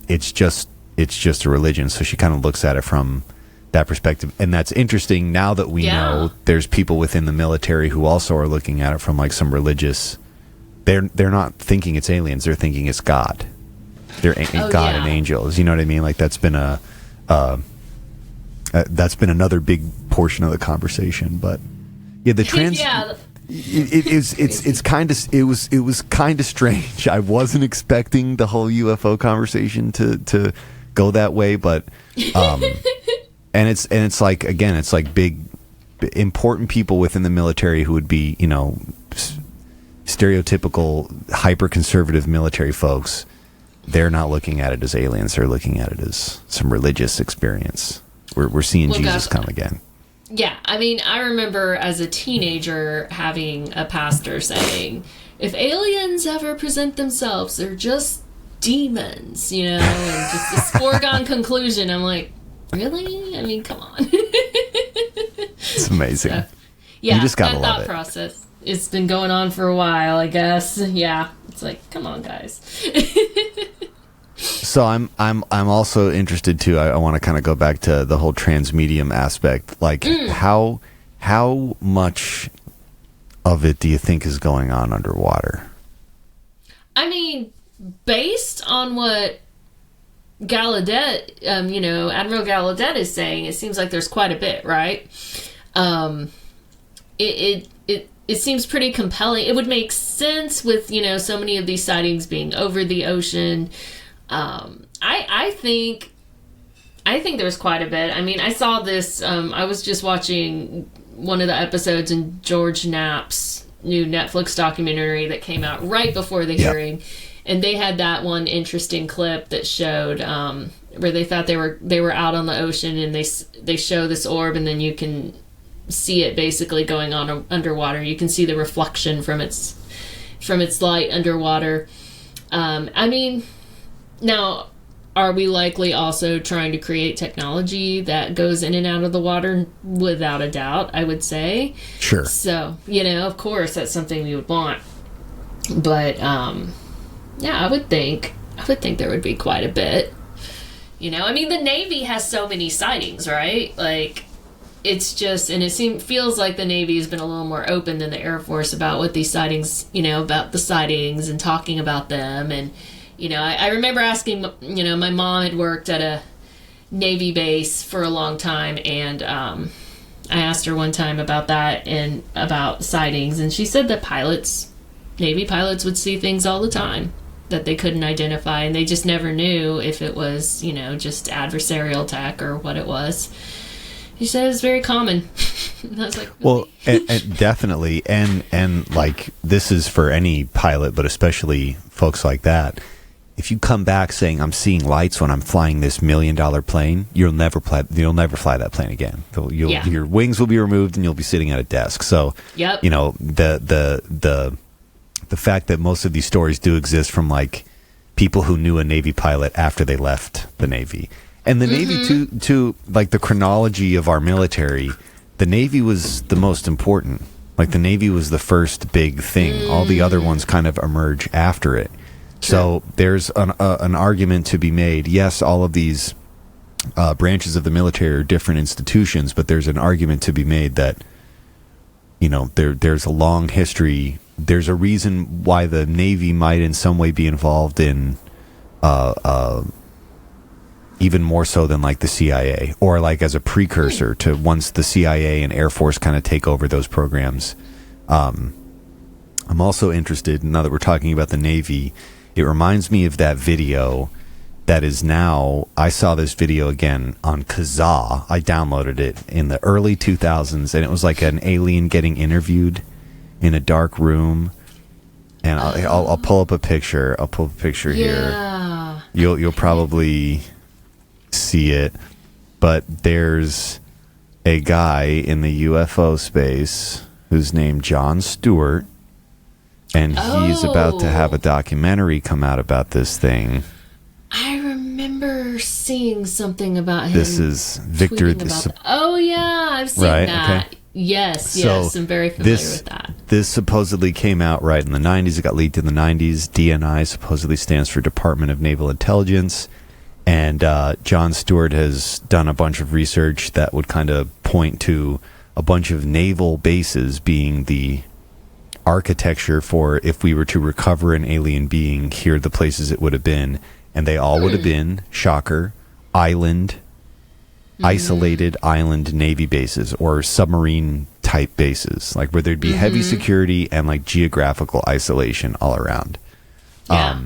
It's just a religion. So she kind of looks at it from that perspective. And that's interesting now that we know there's people within the military who also are looking at it from like some religious. They're not thinking it's aliens. They're thinking it's God. They're God and angels. You know what I mean? Like that's been another big portion of the conversation. But yeah, the trans. It was kind of strange. I wasn't expecting the whole UFO conversation to go that way, but and it's like, again, it's like big important people within the military who would be, you know, stereotypical hyper conservative military folks. They're not looking at it as aliens. They're looking at it as some religious experience. We're seeing Jesus come again. Yeah, I mean, I remember as a teenager having a pastor saying, if aliens ever present themselves, they're just demons, you know, and just this foregone conclusion. I'm like, really? I mean, come on. It's amazing. So, yeah, you just gotta that love thought it. process. It's been going on for a while, I guess. Yeah, it's like, come on, guys. So I'm also interested too. I want to kind of go back to the whole transmedium aspect. Like how much of it do you think is going on underwater? I mean, based on what Gallaudet, Admiral Gallaudet is saying, it seems like there's quite a bit, right? It seems pretty compelling. It would make sense with, you know, so many of these sightings being over the ocean. I think there's quite a bit. I mean, I saw this, I was just watching one of the episodes in George Knapp's new Netflix documentary that came out right before the hearing. And they had that one interesting clip that showed, where they thought they were out on the ocean, and they show this orb, and then you can see it basically going on underwater. You can see the reflection from its light underwater. I mean, now, are we likely also trying to create technology that goes in and out of the water? Without a doubt, I would say. Sure. So, you know, of course, that's something we would want. But, yeah, I would think there would be quite a bit. You know, I mean, the Navy has so many sightings, right? Like, it's just, and it feels like the Navy has been a little more open than the Air Force about what these sightings, you know, about the sightings and talking about them. And, you know, I remember asking, you know, my mom had worked at a Navy base for a long time, and I asked her one time about that and about sightings, and she said that Navy pilots would see things all the time that they couldn't identify, and they just never knew if it was, you know, just adversarial attack or what it was. She said it was very common. And I was like, really? Well, and definitely, and like, this is for any pilot, but especially folks like that. If you come back saying I'm seeing lights when I'm flying this $1 million plane, you'll never fly that plane again. Your wings will be removed and you'll be sitting at a desk. So, you know, the fact that most of these stories do exist from like people who knew a Navy pilot after they left the Navy, and the Navy too, like the chronology of our military, the Navy was the most important. Like the Navy was the first big thing. All the other ones kind of emerge after it. So there's an argument to be made. Yes, all of these branches of the military are different institutions, but there's an argument to be made that, you know, there's a long history. There's a reason why the Navy might in some way be involved in even more so than like the CIA, or like as a precursor to once the CIA and Air Force kind of take over those programs. I'm also interested, now that we're talking about the Navy, it reminds me of that video that is now, I saw this video again on Kazaa. I downloaded it in the early 2000s, and it was like an alien getting interviewed in a dark room. And I'll pull up a picture. I'll pull up a picture here. You'll probably see it. But there's a guy in the UFO space who's named John Stewart. And he's about to have a documentary come out about this thing. I remember seeing something about him. This is Victor. Oh, yeah, I've seen that. Okay. Yes, I'm very familiar with that. This supposedly came out right in the 90s. It got leaked in the 90s. DNI supposedly stands for Department of Naval Intelligence. And John Stewart has done a bunch of research that would kind of point to a bunch of naval bases being the architecture for if we were to recover an alien being, here are the places it would have been. And they all would have been, shocker, isolated island Navy bases or submarine type bases, like where there'd be heavy security and like geographical isolation all around. Yeah.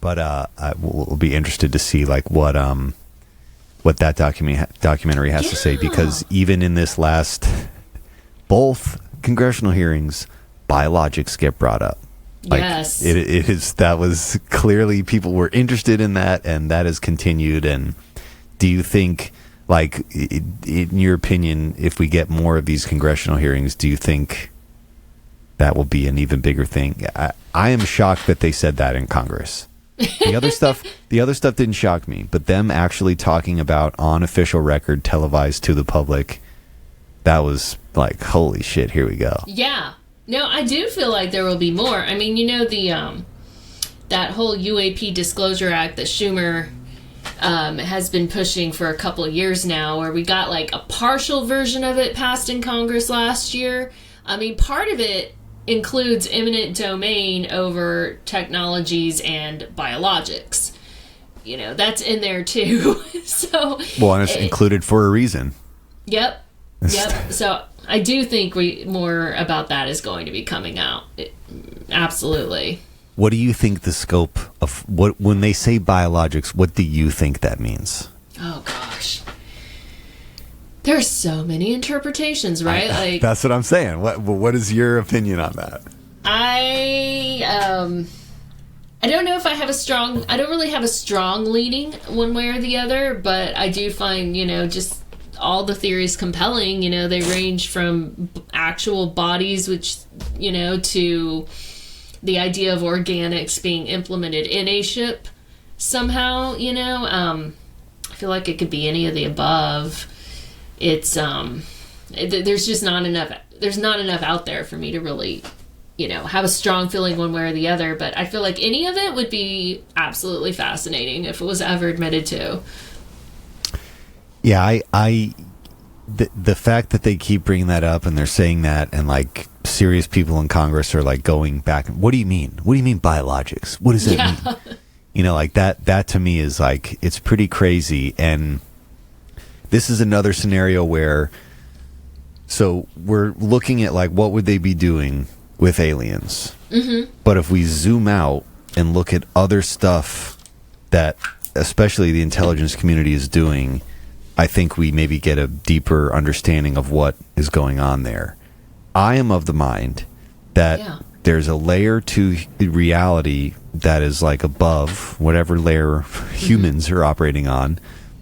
But we'll be interested to see like what that documentary has to say, because even in this last both congressional hearings, biologics get brought up. Like, Yes. it is, that was clearly people were interested in that, and that has continued. And do you think, like, in your opinion, if we get more of these congressional hearings, do you think that will be an even bigger thing? I am shocked that they said that in Congress. The other stuff didn't shock me, but them actually talking about on official record, televised to the public, that was like, holy shit, here we go. Yeah. No, I do feel like there will be more. I mean, you know, the that whole UAP Disclosure Act that Schumer has been pushing for a couple of years now, where we got like a partial version of it passed in Congress last year. I mean, part of it includes eminent domain over technologies and biologics. You know, that's in there too. So, well, and it's included for a reason. Yep. So I do think more about that is going to be coming out. Absolutely. What do you think the scope of when they say biologics, what do you think that means? Oh gosh. There's so many interpretations, right? Like, that's what I'm saying. What is your opinion on that? I don't know if I don't really have a strong leaning one way or the other, but I do find, just all the theories compelling. They range from actual bodies, which, to the idea of organics being implemented in a ship somehow, I feel like it could be any of the above. It's, there's just not enough out there for me to really, have a strong feeling one way or the other, but I feel like any of it would be absolutely fascinating if it was ever admitted to. Yeah, the fact that they keep bringing that up and they're saying that, and like serious people in Congress are like going back, what do you mean? What do you mean biologics? What does that mean? Like that to me is like, it's pretty crazy. And this is another scenario where, so we're looking at like, what would they be doing with aliens? Mm-hmm. But if we zoom out and look at other stuff that especially the intelligence community is doing, I think we maybe get a deeper understanding of what is going on there. I am of the mind that there's a layer to reality that is like above whatever layer humans are operating on,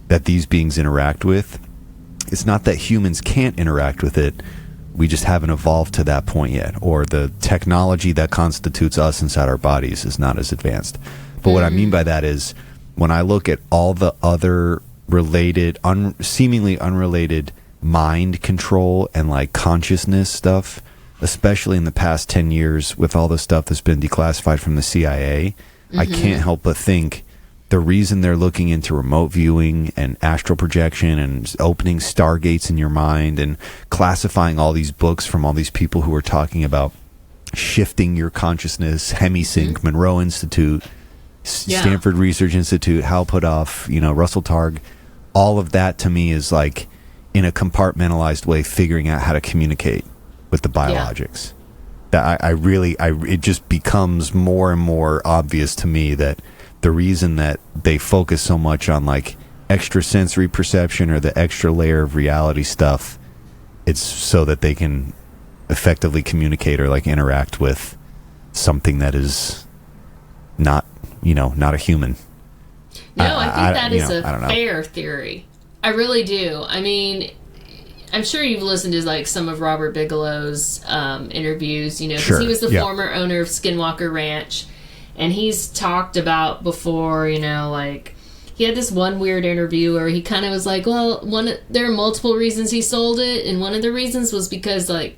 that these beings interact with. It's not that humans can't interact with it. We just haven't evolved to that point yet, or the technology that constitutes us inside our bodies is not as advanced. But what I mean by that is, when I look at all the other related, seemingly unrelated mind control and like consciousness stuff, especially in the past 10 years with all the stuff that's been declassified from the CIA, I can't help but think the reason they're looking into remote viewing and astral projection and opening stargates in your mind and classifying all these books from all these people who are talking about shifting your consciousness, Hemisync, Monroe Institute, Stanford Research Institute, Hal Puthoff, Russell Targ, all of that to me is like, in a compartmentalized way, figuring out how to communicate with the biologics. That it just becomes more and more obvious to me that the reason that they focus so much on like extrasensory perception or the extra layer of reality stuff, it's so that they can effectively communicate or like interact with something that is not a human. No, I think that is a fair theory. I really do. I mean, I'm sure you've listened to like some of Robert Bigelow's interviews, because he was the former owner of Skinwalker Ranch, and he's talked about before, like he had this one weird interview where he kind of was like, well, there are multiple reasons he sold it, and one of the reasons was because like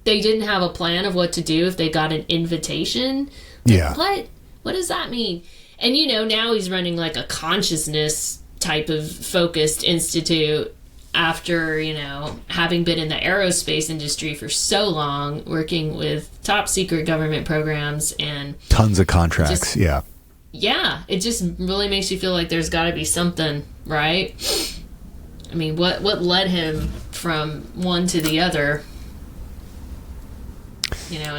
they didn't have a plan of what to do if they got an invitation. Like, what does that mean? And, now he's running like a consciousness type of focused institute after, having been in the aerospace industry for so long, working with top secret government programs and tons of contracts. Yeah, it just really makes you feel like there's got to be something, right? I mean, what led him from one to the other?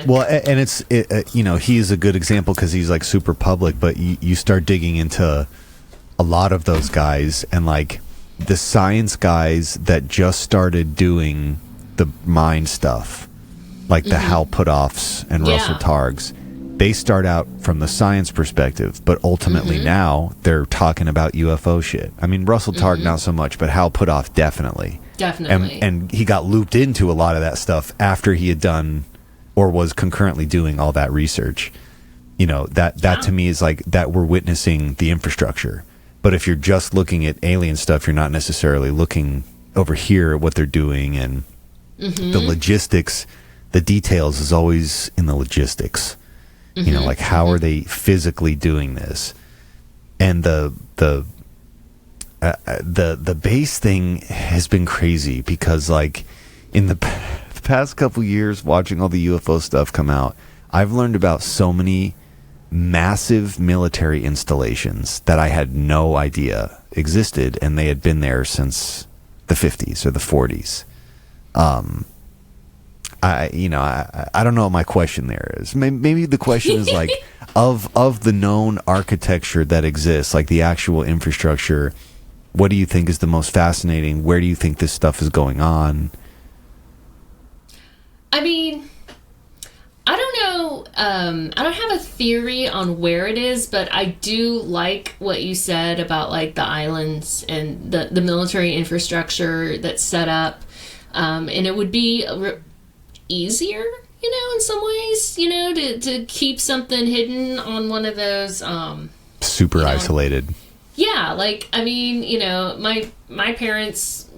Well, and it's he's a good example because he's like super public, but you start digging into a lot of those guys, and like the science guys that just started doing the mind stuff, like the Hal Puthoffs and Russell Targs, they start out from the science perspective, but ultimately now they're talking about UFO shit. I mean, Russell Targ not so much, but Hal Puthoff definitely. And he got looped into a lot of that stuff after he had done or was concurrently doing all that research. That to me is like that we're witnessing the infrastructure. But if you're just looking at alien stuff, you're not necessarily looking over here at what they're doing, and the logistics, the details is always in the logistics. Like how are they physically doing this? And the base thing has been crazy because like in the past couple years watching all the UFO stuff come out, I've learned about so many massive military installations that I had no idea existed, and they had been there since the 50s or the 40s. I don't know what my question there is. Maybe the question is like of the known architecture that exists, like the actual infrastructure, what do you think is the most fascinating? Where do you think this stuff is going on? I mean, I don't know. I don't have a theory on where it is, but I do like what you said about like the islands and the military infrastructure that's set up. And it would be easier, in some ways, to keep something hidden on one of those. Super isolated. Yeah, like, I mean, my parents,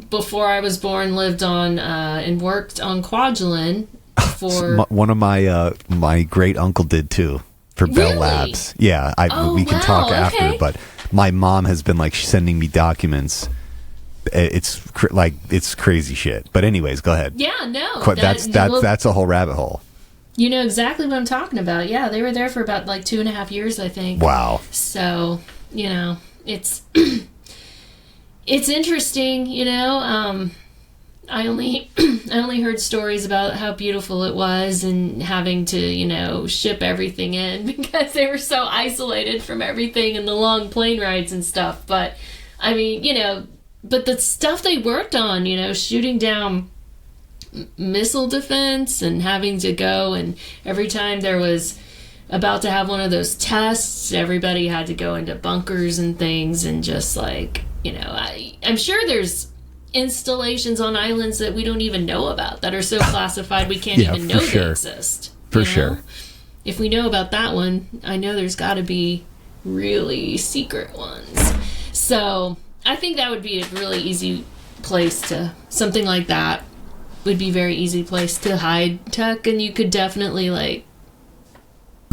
before I was born, lived on and worked on Kwajalein for... One of my great uncle did too, for Bell Labs. Yeah, we can talk after, but my mom has been like sending me documents. It's crazy shit. But anyways, go ahead. Yeah, no. That's a whole rabbit hole. You know exactly what I'm talking about. Yeah, they were there for about like 2.5 years, I think. Wow. So, it's it's interesting, I only heard stories about how beautiful it was and having to, ship everything in because they were so isolated from everything and the long plane rides and stuff. But I mean, but the stuff they worked on, shooting down missile defense and having to go, and every time there was about to have one of those tests, everybody had to go into bunkers and things, and just like, I'm sure there's installations on islands that we don't even know about that are so classified we can't even know they exist. For sure. If we know about that one, I know there's got to be really secret ones. So I think that would be a really easy place to, something like that would be a very easy place to hide tech, and you could definitely like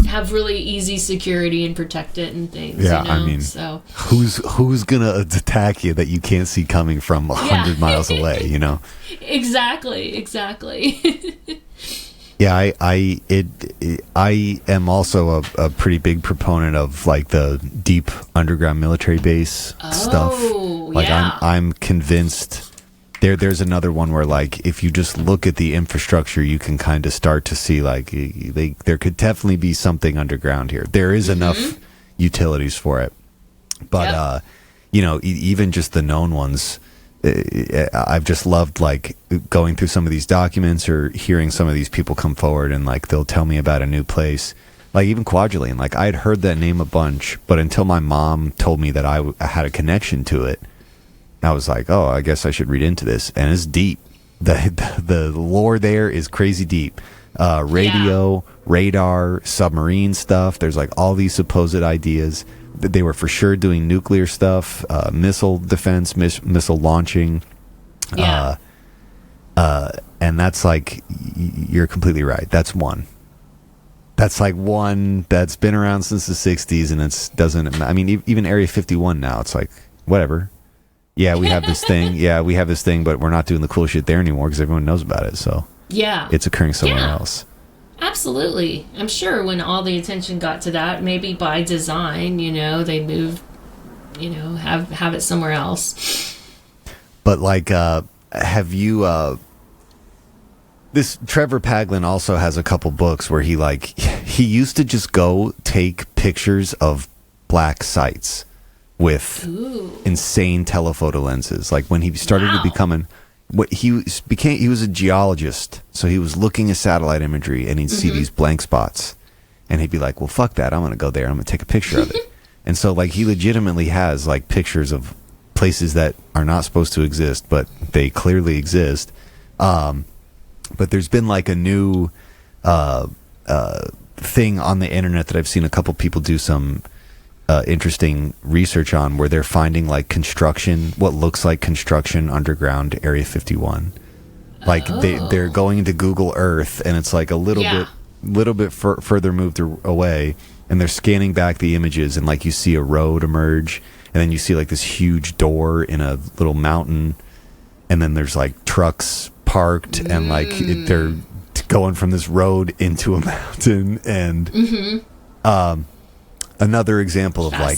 have really easy security and protect it and things. Yeah, I mean, so who's gonna attack you that you can't see coming from 100 miles away? Exactly. Yeah, I am also a pretty big proponent of like the deep underground military base stuff. Like I'm convinced there's another one where like if you just look at the infrastructure, you can kind of start to see like there could definitely be something underground here. There is enough utilities for it, but even just the known ones. I've just loved like going through some of these documents or hearing some of these people come forward and like they'll tell me about a new place, like even Kwajalein. Like I had heard that name a bunch, but until my mom told me that I had a connection to it, I was like, oh, I guess I should read into this. And it's deep. The lore there is crazy deep. Radio, radar, submarine stuff. There's like all these supposed ideas. They were for sure doing nuclear stuff, missile defense, missile launching. And that's like, you're completely right. That's one. That's like one that's been around since the 60s, and it's doesn't. I mean, even Area 51 now, it's like whatever. Yeah, we have this thing. Yeah, we have this thing, but we're not doing the cool shit there anymore because everyone knows about it. So yeah, it's occurring somewhere else. Absolutely. I'm sure when all the attention got to that, maybe by design, they moved, have it somewhere else. But like, have you, this Trevor Paglen also has a couple books where he used to just go take pictures of black sites with insane telephoto lenses. Like when he started to becoming... he was a geologist, so he was looking at satellite imagery, and he'd see these blank spots, and he'd be like, well, fuck that, I'm gonna go there, I'm gonna take a picture of it. And so like he legitimately has like pictures of places that are not supposed to exist, but they clearly exist. But there's been like a new thing on the internet that I've seen a couple people do some interesting research on, where they're finding like what looks like construction underground Area 51. Like they're going into Google Earth, and it's like a little bit further moved away, and they're scanning back the images, and like you see a road emerge, and then you see like this huge door in a little mountain, and then there's like trucks parked, and like they're going from this road into a mountain, and another example of like,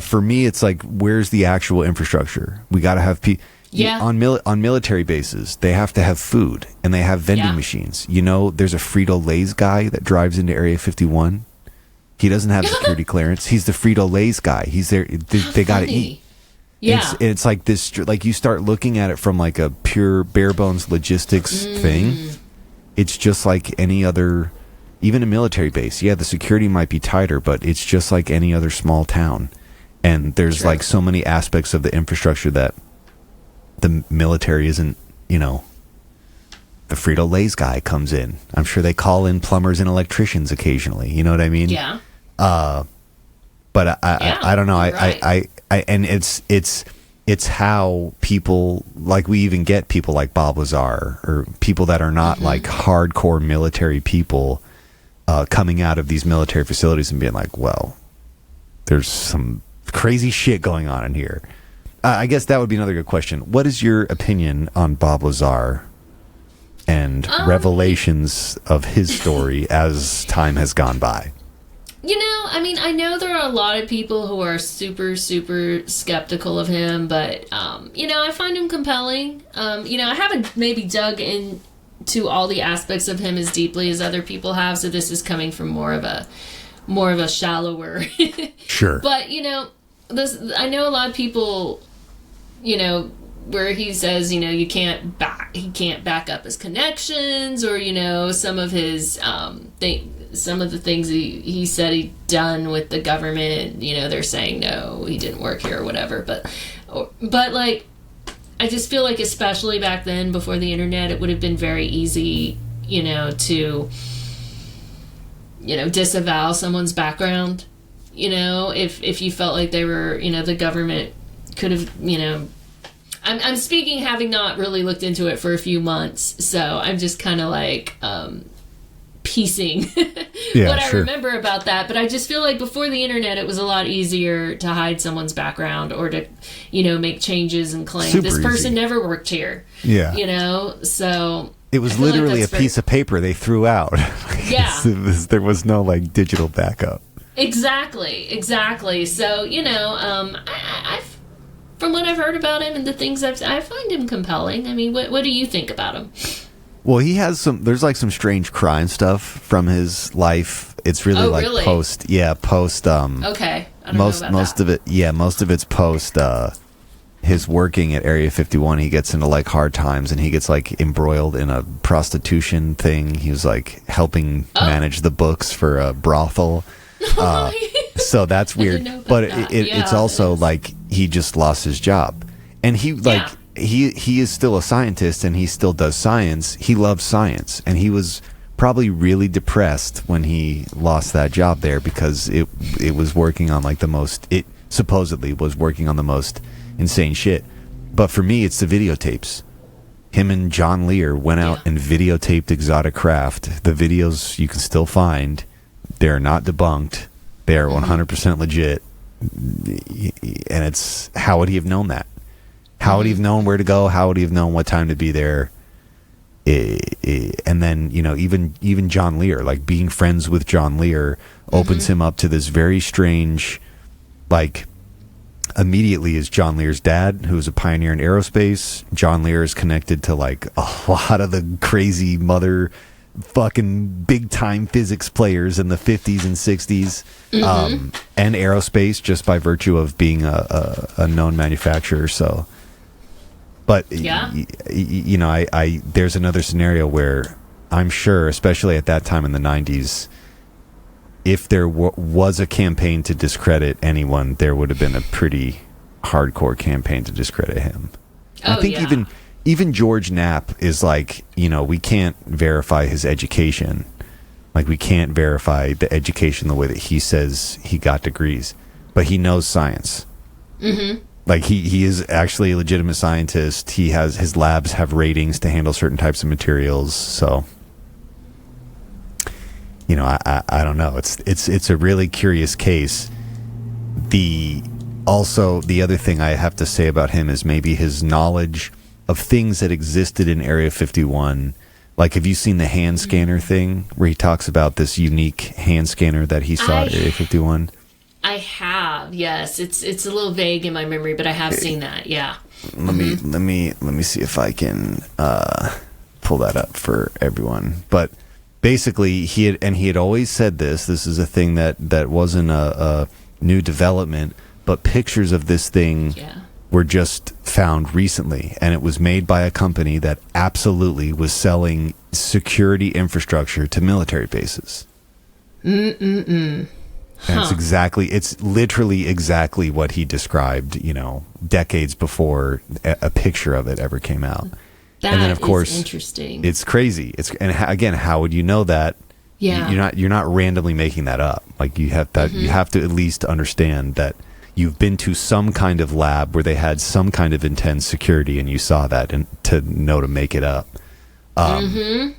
for me, it's like, where's the actual infrastructure? We got to have on military bases. They have to have food, and they have vending machines. There's a Frito-Lay's guy that drives into Area 51. He doesn't have security clearance. He's the Frito-Lay's guy. He's there. They got to eat. Yeah, it's like this. Like you start looking at it from like a pure bare bones logistics thing. It's just like any other. Even a military base, the security might be tighter, but it's just like any other small town. And there's like so many aspects of the infrastructure that the military isn't, the Frito-Lay's guy comes in. I'm sure they call in plumbers and electricians occasionally. You know what I mean? Yeah. But I don't know. I and it's how people, like, we even get people like Bob Lazar, or people that are not like hardcore military people, coming out of these military facilities and being like, well, there's some crazy shit going on in here. I guess that would be another good question. What is your opinion on Bob Lazar and revelations of his story as time has gone by? I know there are a lot of people who are super, super skeptical of him, but, I find him compelling. I haven't maybe dug into all the aspects of him as deeply as other people have, so this is coming from more of a shallower. Sure. But, I know a lot of people, where he says, he can't back up his connections, or, some of his, some of the things he said he'd done with the government, they're saying, no, he didn't work here or whatever. But like, I just feel like, especially back then, before the internet, it would have been very easy, to, disavow someone's background, if you felt like they were, the government could have, I'm speaking having not really looked into it for a few months, so I'm just kind of like, piecing what I remember about that. But I just feel like before the internet, it was a lot easier to hide someone's background, or to, make changes and claim this person never worked here. Yeah. So it was literally a piece of paper they threw out. Yeah. There was no like digital backup. Exactly. So, I've, from what I've heard about him and the things I find him compelling. I mean, what do you think about him? Well, he has there's like some strange crime stuff from his life. It's really post. Okay. I don't know about that. Most of it's post his working at Area 51. He gets into like hard times, and he gets like embroiled in a prostitution thing. He was like helping manage the books for a brothel. So that's weird. But it's also like he just lost his job, and he is still a scientist, and he still does science. He loves science, and he was probably really depressed when he lost that job there, because it was working on like it supposedly was working on the most insane shit. But for me, it's the videotapes. him and John Lear went out and videotaped exotic craft. The videos you can still find. They're not debunked. They are 100% legit. And it's, how would he have known that? How would he have known where to go? How would he have known what time to be there? And then, you know, even John Lear, like being friends with John Lear opens him up to this very strange, like, immediately is John Lear's dad, who's a pioneer in aerospace. John Lear is connected to like a lot of the crazy mother fucking big time physics players in the 50s and 60s, and aerospace, just by virtue of being a known manufacturer. So, but you know, I there's another scenario where I'm sure, especially at that time in the 90s, if there was a campaign to discredit anyone, there would have been a pretty hardcore campaign to discredit him. I think even George Knapp is like, you know, we can't verify his education. Like, we can't verify the education the way that he says he got degrees, but he knows science. Like, he is actually a legitimate scientist. He has, his labs have ratings to handle certain types of materials. So, you know, I don't know. It's a really curious case. The other thing I have to say about him is maybe his knowledge of things that existed in Area 51. Like, have you seen the hand scanner thing where he talks about this unique hand scanner that he saw at Area 51? I have, yes. It's a little vague in my memory, but I have seen that. Yeah. Let me see if I can pull that up for everyone. But basically, he had always said this is a thing that wasn't a new development, but pictures of this thing were just found recently, and it was made by a company that absolutely was selling security infrastructure to military bases. And it's literally exactly what he described, you know, decades before a picture of it ever came out. And then, of course, interesting. It's crazy. And again, how would you know that? Yeah, you're not randomly making that up. Like, you have that. You have to at least understand that you've been to some kind of lab where they had some kind of intense security, and you saw that, and to know to make it up. But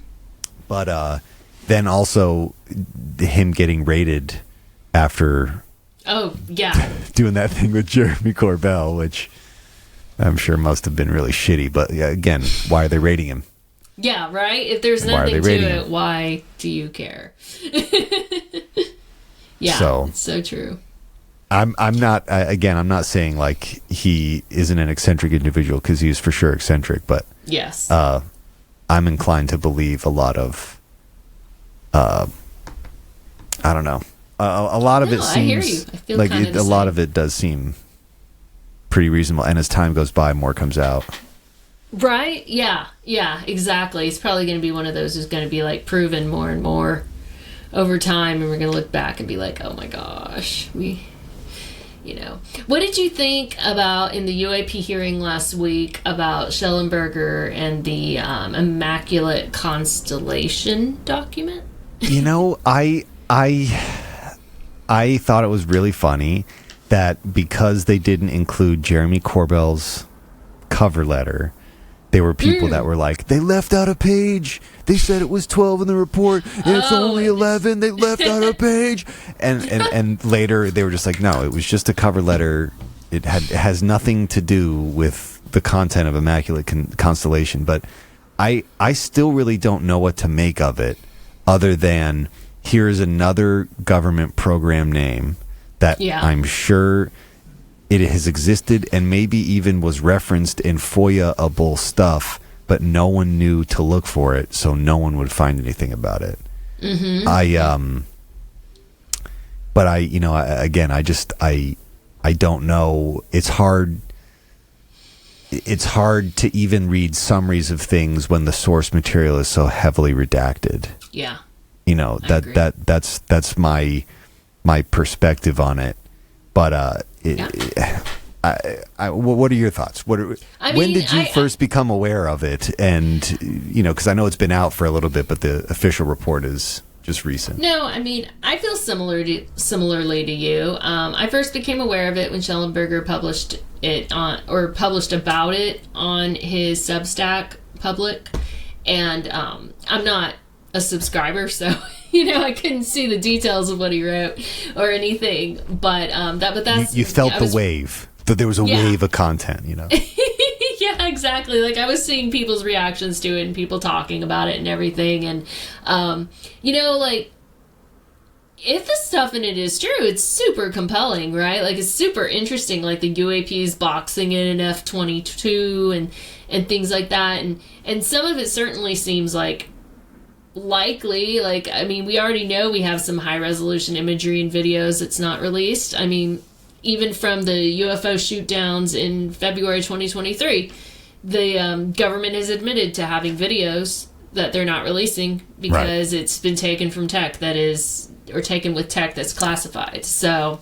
then also him getting raided after doing that thing with Jeremy Corbell, which I'm sure must have been really shitty. But yeah, again, why are they raiding him? Yeah, right? If there's nothing to it, why do you care? Yeah, it's so true. I'm not saying like he isn't an eccentric individual, because he is for sure eccentric, but yes, I'm inclined to believe a lot of I don't know. A lot of it seems, I hear you. I feel like kind of a lot of it does seem pretty reasonable, and as time goes by, more comes out. Right? Yeah, exactly. It's probably going to be one of those who's going to be like proven more and more over time, and we're going to look back and be like, oh my gosh, you know. What did you think about in the UAP hearing last week about Schellenberger and the Immaculate Constellation document? You know, I thought it was really funny that because they didn't include Jeremy Corbell's cover letter, there were people that were like, they left out a page. They said it was 12 in the report, and it's only 11. They left out a page. And later they were just like, no, it was just a cover letter. It has nothing to do with the content of Immaculate Constellation. But I still really don't know what to make of it, other than here's another government program name that I'm sure it has existed and maybe even was referenced in FOIA-able stuff, but no one knew to look for it, so no one would find anything about it. But I don't know. It's hard to even read summaries of things when the source material is so heavily redacted. Yeah. You know, that's my perspective on it. But what are your thoughts? When did you first become aware of it? And, you know, because I know it's been out for a little bit, but the official report is just recent. No, I mean, I feel similarly to you. I first became aware of it when Schellenberger published about it on his Substack public. And I'm not a subscriber, so I couldn't see the details of what he wrote or anything. But that's you felt the wave. That there was a wave of content. Yeah, exactly. Like I was seeing people's reactions to it and people talking about it and everything. And like if the stuff in it is true, it's super compelling, right? Like it's super interesting, like the UAPs boxing in an F-22 and things like that. And some of it certainly seems like likely. Like, I mean, we already know we have some high resolution imagery and videos that's not released. I mean, even from the UFO shoot downs in February 2023, the government has admitted to having videos that they're not releasing because it's been taken from tech taken with tech that's classified. So,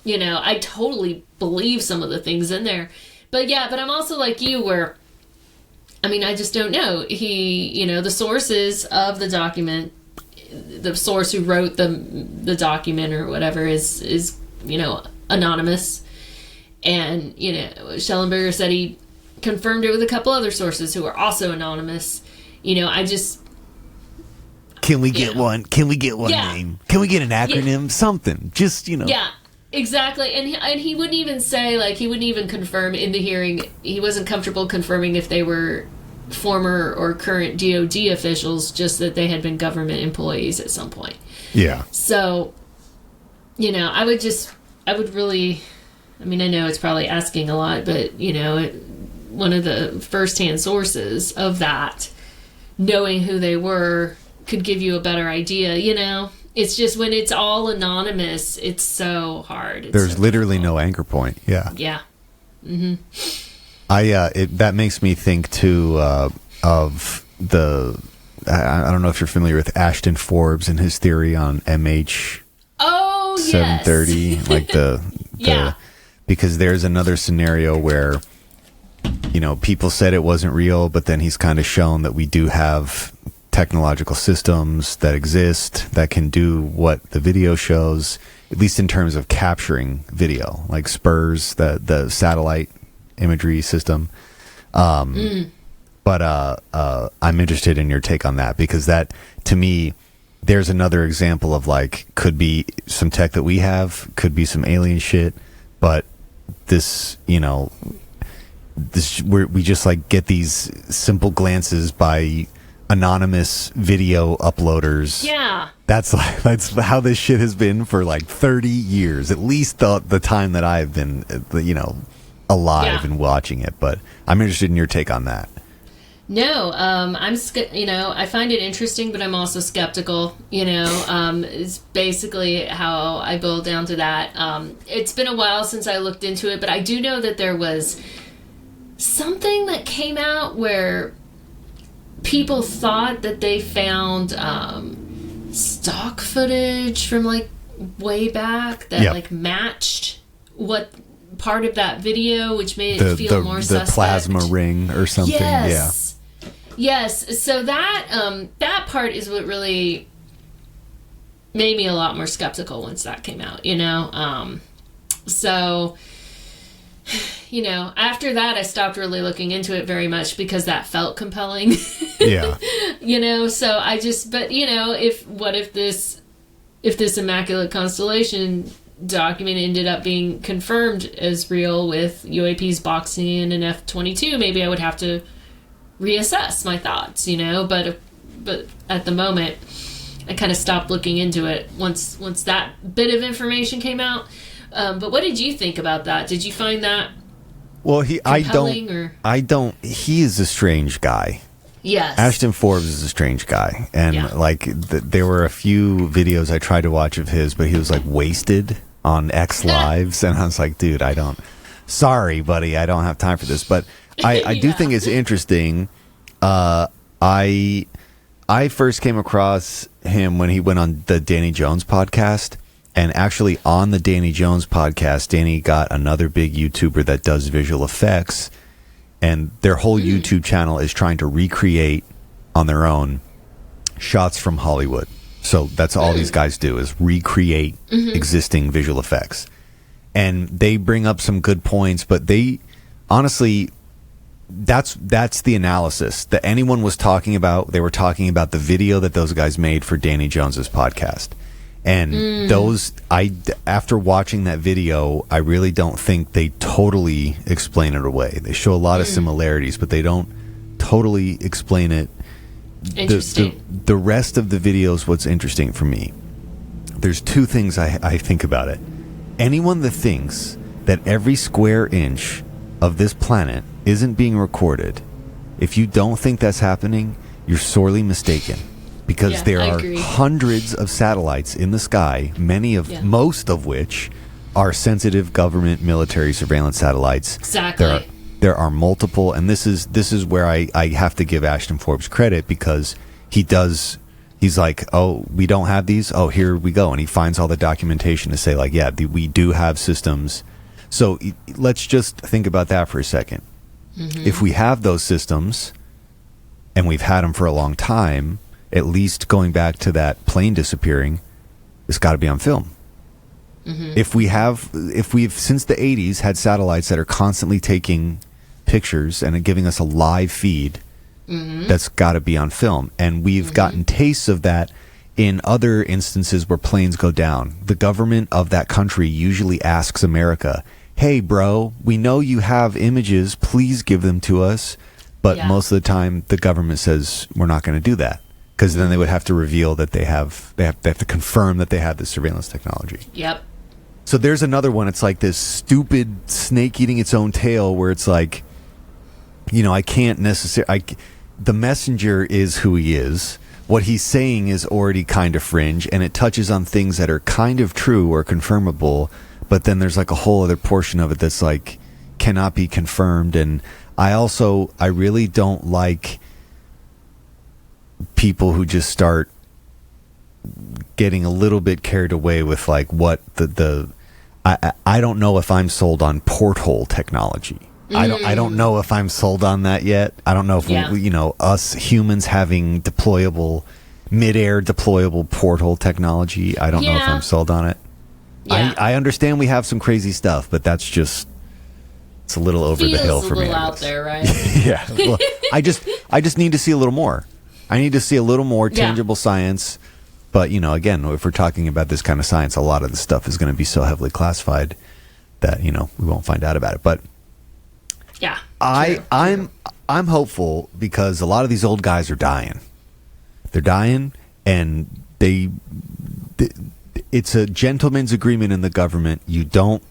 I totally believe some of the things in there. But I'm also like you where, I mean, I just don't know. The sources of the document, the source who wrote the document or whatever is anonymous. And, Schellenberger said he confirmed it with a couple other sources who are also anonymous. Can we get one? Can we get one name? Can we get an acronym? Yeah. Something. Just, Yeah, exactly. And he wouldn't even say, like, he wouldn't even confirm in the hearing. He wasn't comfortable confirming if they were former or current DOD officials, just that they had been government employees at some point. Yeah. So, I would really, I mean, I know it's probably asking a lot, but, one of the firsthand sources of that, knowing who they were, could give you a better idea. It's just when it's all anonymous, it's so hard. There's literally no anchor point. Yeah. Mm-hmm. That makes me think too of the I don't know if you're familiar with Ashton Forbes and his theory on MH 730, like the because there's another scenario where people said it wasn't real, but then he's kind of shown that we do have technological systems that exist that can do what the video shows, at least in terms of capturing video, like SPIRS, the satellite imagery system. But I'm interested in your take on that, because that, to me, there's another example of, like, could be some tech that we have, could be some alien shit, but this, we just, like, get these simple glances by anonymous video uploaders. Yeah. That's how this shit has been for like 30 years, at least the time that I've been, alive and watching it. But I'm interested in your take on that. No, I find it interesting, but I'm also skeptical. Is basically how I boil down to that. It's been a while since I looked into it, but I do know that there was something that came out where people thought that they found stock footage from like way back that like matched what part of that video, which made it feel more suspect. The plasma ring or something. Yes. So that part is what really made me a lot more skeptical once that came out. So after that, I stopped really looking into it very much because that felt compelling. Yeah. So I just, but if this Immaculate Constellation document ended up being confirmed as real with UAPs boxing in an F-22, maybe I would have to reassess my thoughts, but at the moment I kind of stopped looking into it once that bit of information came out. But what did you think about that? Did you find that compelling? He is a strange guy. Yes. Ashton Forbes is a strange guy. And there were a few videos I tried to watch of his, but he was like wasted on X Lives. And I was like, dude, sorry, buddy, I don't have time for this. But I do think it's interesting. I first came across him when he went on the Danny Jones podcast. And actually on the Danny Jones podcast, Danny got another big YouTuber that does visual effects. And their whole YouTube channel is trying to recreate on their own shots from Hollywood. So that's all these guys do, is recreate existing visual effects. And they bring up some good points, but they honestly, that's the analysis that anyone was talking about. They were talking about the video that those guys made for Danny Jones's podcast. And after watching that video, I really don't think they totally explain it away. They show a lot of similarities, but they don't totally explain it. Interesting. The rest of the video is what's interesting for me. There's two things I think about it. Anyone that thinks that every square inch of this planet isn't being recorded, if you don't think that's happening, you're sorely mistaken. Because there are hundreds of satellites in the sky, most of which are sensitive government military surveillance satellites. Exactly. There are multiple, and this is where I have to give Ashton Forbes credit, because he's like, oh, we don't have these? Oh, here we go. And he finds all the documentation to say, like, yeah, we do have systems. So let's just think about that for a second. If we have those systems, and we've had them for a long time, at least going back to that plane disappearing, it's got to be on film. If we've since the 80s had satellites that are constantly taking pictures and giving us a live feed, that's got to be on film. And we've gotten tastes of that in other instances where planes go down. The government of that country usually asks America, hey, bro, we know you have images, please give them to us. But most of the time, the government says, we're not going to do that. Because then they would have to reveal that they have to confirm that they have the surveillance technology. Yep. So there's another one. It's like this stupid snake eating its own tail, where it's like, I can't necessarily. The messenger is who he is. What he's saying is already kind of fringe, and it touches on things that are kind of true or confirmable. But then there's like a whole other portion of it that's like cannot be confirmed. And I really don't like people who just start getting a little bit carried away with like what I don't know if I'm sold on porthole technology. I don't know if I'm sold on that yet. I don't know if us humans having midair deployable porthole technology. I don't know if I'm sold on it. Yeah. I understand we have some crazy stuff, but that's just, it's a little over the hill for me. A little out there, right? Yeah. Well, I just need to see a little more. I need to see a little more tangible science. But, again, if we're talking about this kind of science, a lot of the stuff is going to be so heavily classified that, we won't find out about it. But yeah, I'm hopeful, because a lot of these old guys are dying. They're dying, and it's a gentleman's agreement in the government. You don't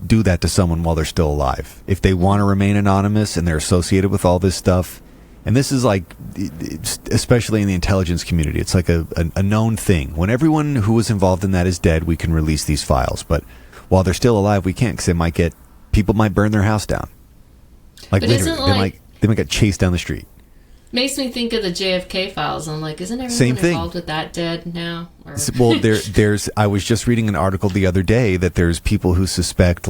do that to someone while they're still alive. If they want to remain anonymous and they're associated with all this stuff, and this is like, especially in the intelligence community, it's like a known thing. When everyone who was involved in that is dead, we can release these files. But while they're still alive, we can't, because people might burn their house down. Like, literally, they might get chased down the street. Makes me think of the JFK files. I'm like, isn't everyone involved with that dead now? Or? Well, I was just reading an article the other day that there's people who suspect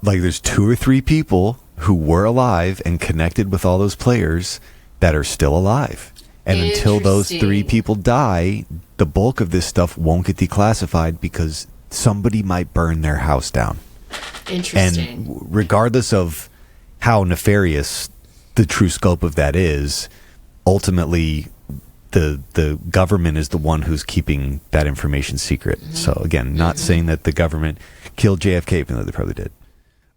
there's 2 or 3 people who were alive and connected with all those players that are still alive. And until those 3 people die, the bulk of this stuff won't get declassified, because somebody might burn their house down. Interesting. And regardless of how nefarious the true scope of that is, ultimately the government is the one who's keeping that information secret. So again, not saying that the government killed JFK, even though they probably did.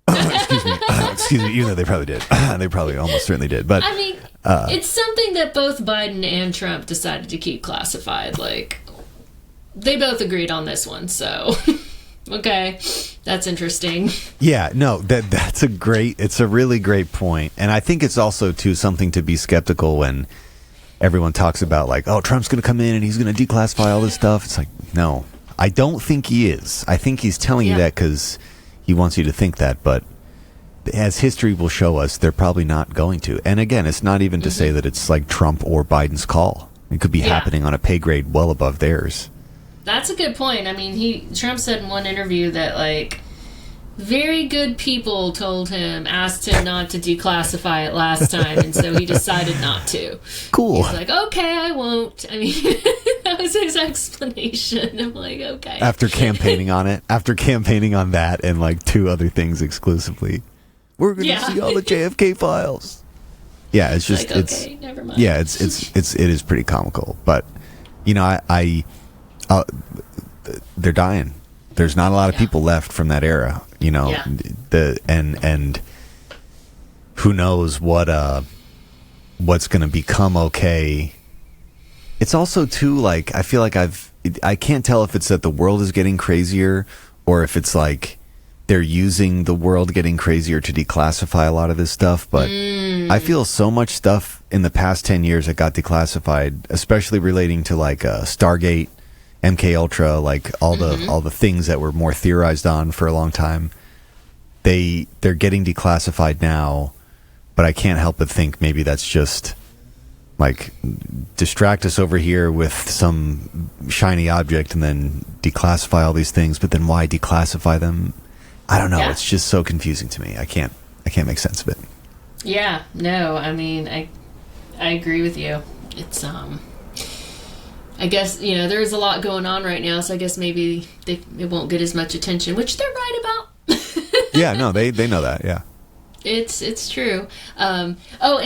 Excuse me, even though they probably did. They probably almost certainly did. But I mean, it's something that both Biden and Trump decided to keep classified. Like, they both agreed on this one, so okay, that's interesting. Yeah, no, that's it's a really great point. And I think it's also too something to be skeptical when everyone talks about, like, oh, Trump's going to come in and he's going to declassify all this stuff. It's like, no, I don't think he is. I think he's telling you that because he wants you to think that, but as history will show us, they're probably not going to. And again, it's not even to say that it's like Trump or Biden's call. It could be happening on a pay grade well above theirs. That's a good point. I mean, Trump said in one interview that, like, very good people asked him not to declassify it last time, and so he decided not to. Cool. He's like, okay, I won't. I mean, that was his explanation. I'm like, okay. After campaigning on that and like 2 other things exclusively. We're going to see all the JFK files. Yeah, it's just like, okay, never mind. Yeah, it is pretty comical, but you know, they're dying. There's not a lot of people left from that era, you know. Yeah. And who knows what's going to become okay. It's also too, like, I feel like I can't tell if it's that the world is getting crazier or if it's like they're using the world getting crazier to declassify a lot of this stuff, but I feel so much stuff in the past 10 years that got declassified, especially relating to like Stargate, MK Ultra, like all the things that were more theorized on for a long time. They're getting declassified now, but I can't help but think maybe that's just like distract us over here with some shiny object and then declassify all these things, but then why declassify them? I don't know. Yeah. It's just so confusing to me. I can't make sense of it. Yeah, no, I mean, I agree with you. It's I guess, you know, there's a lot going on right now, so I guess maybe it won't get as much attention, which they're right about. Yeah, no, they know that. Yeah. It's true. And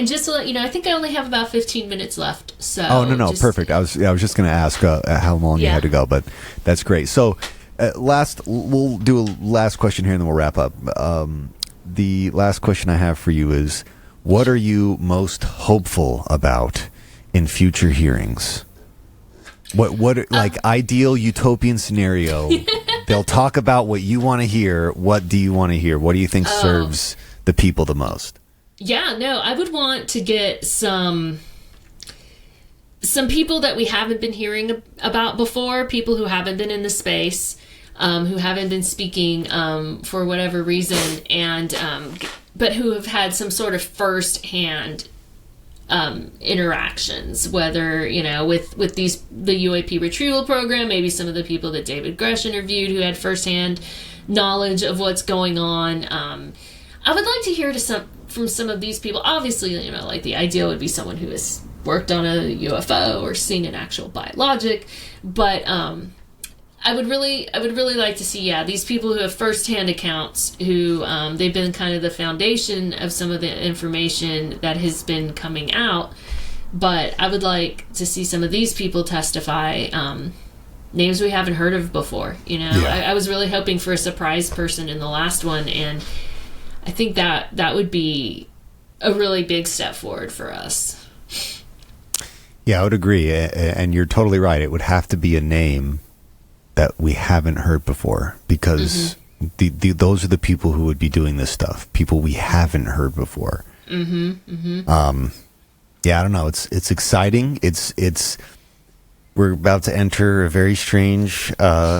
just to let you know, I think I only have about 15 minutes left. So no, perfect. I was just going to ask how long you had to go, but that's great. So we'll do a last question here, and then we'll wrap up. The last question I have for you is, what are you most hopeful about in future hearings? What like ideal utopian scenario? They'll talk about what you want to hear. What do you want to hear? What do you think serves the people the most? Yeah, no, I would want to get some people that we haven't been hearing about before, people who haven't been in the space, who haven't been speaking for whatever reason, and but who have had some sort of first-hand interactions, whether, you know, with the UAP retrieval program, maybe some of the people that David Gresh interviewed who had first-hand knowledge of what's going on. I would like to hear from some of these people. Obviously, you know, like the ideal would be someone who has worked on a UFO or seen an actual biologic, but I would really like to see, these people who have first-hand accounts, who they've been kind of the foundation of some of the information that has been coming out. But I would like to see some of these people testify, names we haven't heard of before. You know, I was really hoping for a surprise person in the last one, and I think that would be a really big step forward for us. Yeah, I would agree, and you're totally right. It would have to be a name that we haven't heard before, because those are the people who would be doing this stuff. People we haven't heard before. Yeah, I don't know. It's exciting. We're about to enter a very strange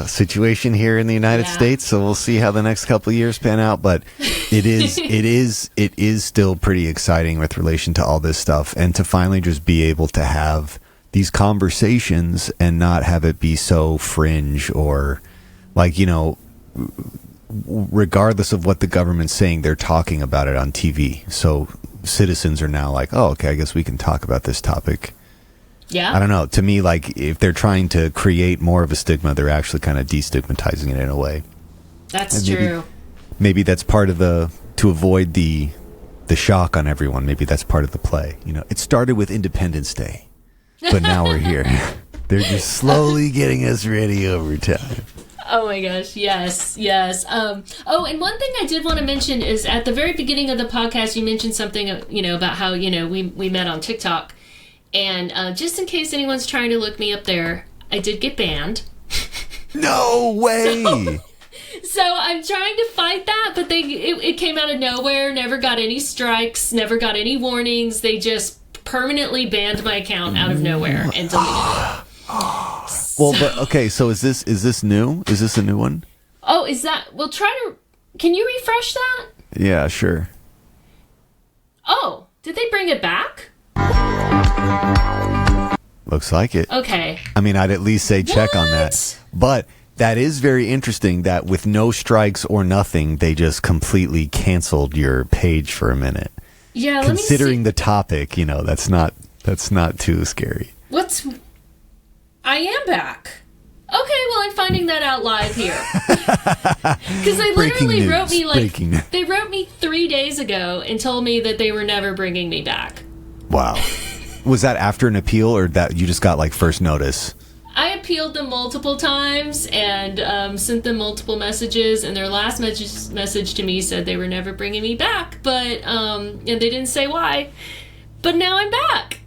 situation here in the United States, so we'll see how the next couple of years pan out. But it is still pretty exciting with relation to all this stuff, and to finally just be able to have these conversations and not have it be so fringe, or like, you know, regardless of what the government's saying, they're talking about it on TV. So citizens are now like, oh, okay, I guess we can talk about this topic. Yeah. I don't know. To me, like, if they're trying to create more of a stigma, they're actually kind of destigmatizing it in a way. That's true. Maybe that's part of to avoid the shock on everyone. Maybe that's part of the play. You know, it started with Independence Day, but now we're here. They're just slowly getting us ready over time. Oh my gosh, yes. And one thing I did want to mention is at the very beginning of the podcast, you mentioned something, you know, about how, you know, we met on TikTok. And just in case anyone's trying to look me up there, I did get banned. No way! So I'm trying to fight that, but it came out of nowhere, never got any strikes, never got any warnings. They just permanently banned my account out of nowhere and deleted it. Well, but okay, so is this new? Is this a new one? Oh, is that... Well, can you refresh that? Yeah, sure. Oh, did they bring it back? Looks like it. Okay. I mean, I'd at least say check on that. But that is very interesting that with no strikes or nothing, they just completely canceled your page for a minute. Yeah, considering the topic, you know, that's not too scary. I am back. Okay, well, I'm finding that out live here. Because they literally wrote me they wrote me 3 days ago and told me that they were never bringing me back. Wow. Was that after an appeal, or that you just got like first notice? I appealed them multiple times and sent them multiple messages, and their last message to me said they were never bringing me back, but and they didn't say why. But now I'm back.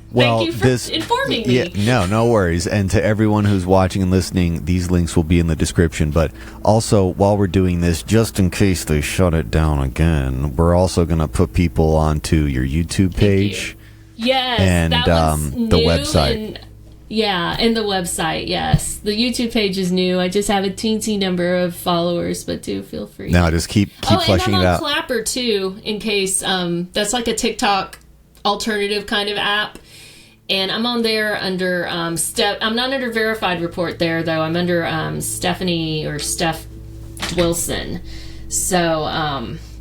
Well, thank you for informing me. Yeah, no worries. And to everyone who's watching and listening, these links will be in the description. But also, while we're doing this, just in case they shut it down again, we're also going to put people onto your YouTube page. Yes, and that one's new, the website. And the website, yes. The YouTube page is new. I just have a teensy number of followers, but do feel free. No, just keep fleshing it out. And I'm on Clapper, too, in case that's like a TikTok alternative kind of app. And I'm on there under I'm not under verified report there, though. I'm under Stephanie or Steph Wilson. So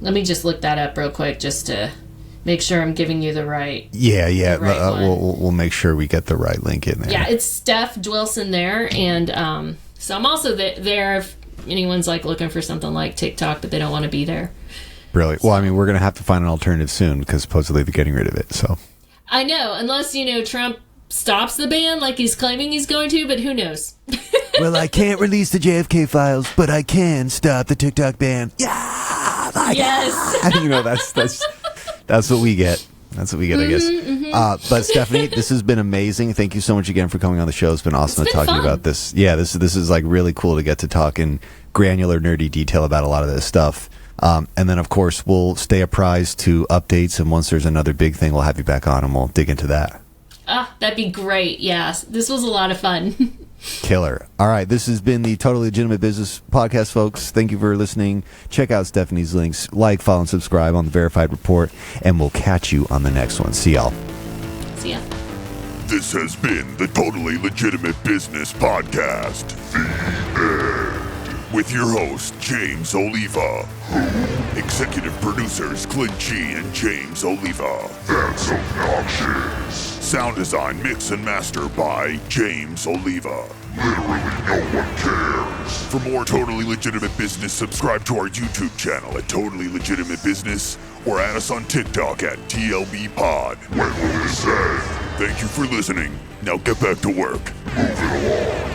let me just look that up real quick just to make sure I'm giving you the right. Yeah. We'll make sure we get the right link in there. Yeah, it's Steph Dwilson there, and so I'm also there if anyone's like looking for something like TikTok, but they don't want to be there. Brilliant. Well, I mean, we're gonna have to find an alternative soon because supposedly they're getting rid of it. So. I know, unless Trump stops the ban like he's claiming he's going to, but who knows? Well, I can't release the JFK files, but I can stop the TikTok ban. Yeah, yes. That's what we get. That's what we get, I guess. Mm-hmm. But Stephanie, this has been amazing. Thank you so much again for coming on the show. It's been awesome to talk to you about this. Yeah, this is like really cool to get to talk in granular, nerdy detail about a lot of this stuff. And then, of course, we'll stay apprised to updates. And once there's another big thing, we'll have you back on and we'll dig into that. That'd be great. Yes. This was a lot of fun. Killer. All right. This has been the Totally Legitimate Business Podcast, folks. Thank you for listening. Check out Stephanie's links. Like, follow, and subscribe on the Verified Report. And we'll catch you on the next one. See y'all. See ya. This has been the Totally Legitimate Business Podcast. The end. With your host, James Oliva. Executive producers, Clint G and James Oliva. That's obnoxious. Sound design, mix, and master by James Oliva. Literally no one cares. For more Totally Legitimate Business, subscribe to our YouTube channel at Totally Legitimate Business or add us on TikTok at TLB Pod. When will this end? Thank you for listening. Now get back to work. Move it along.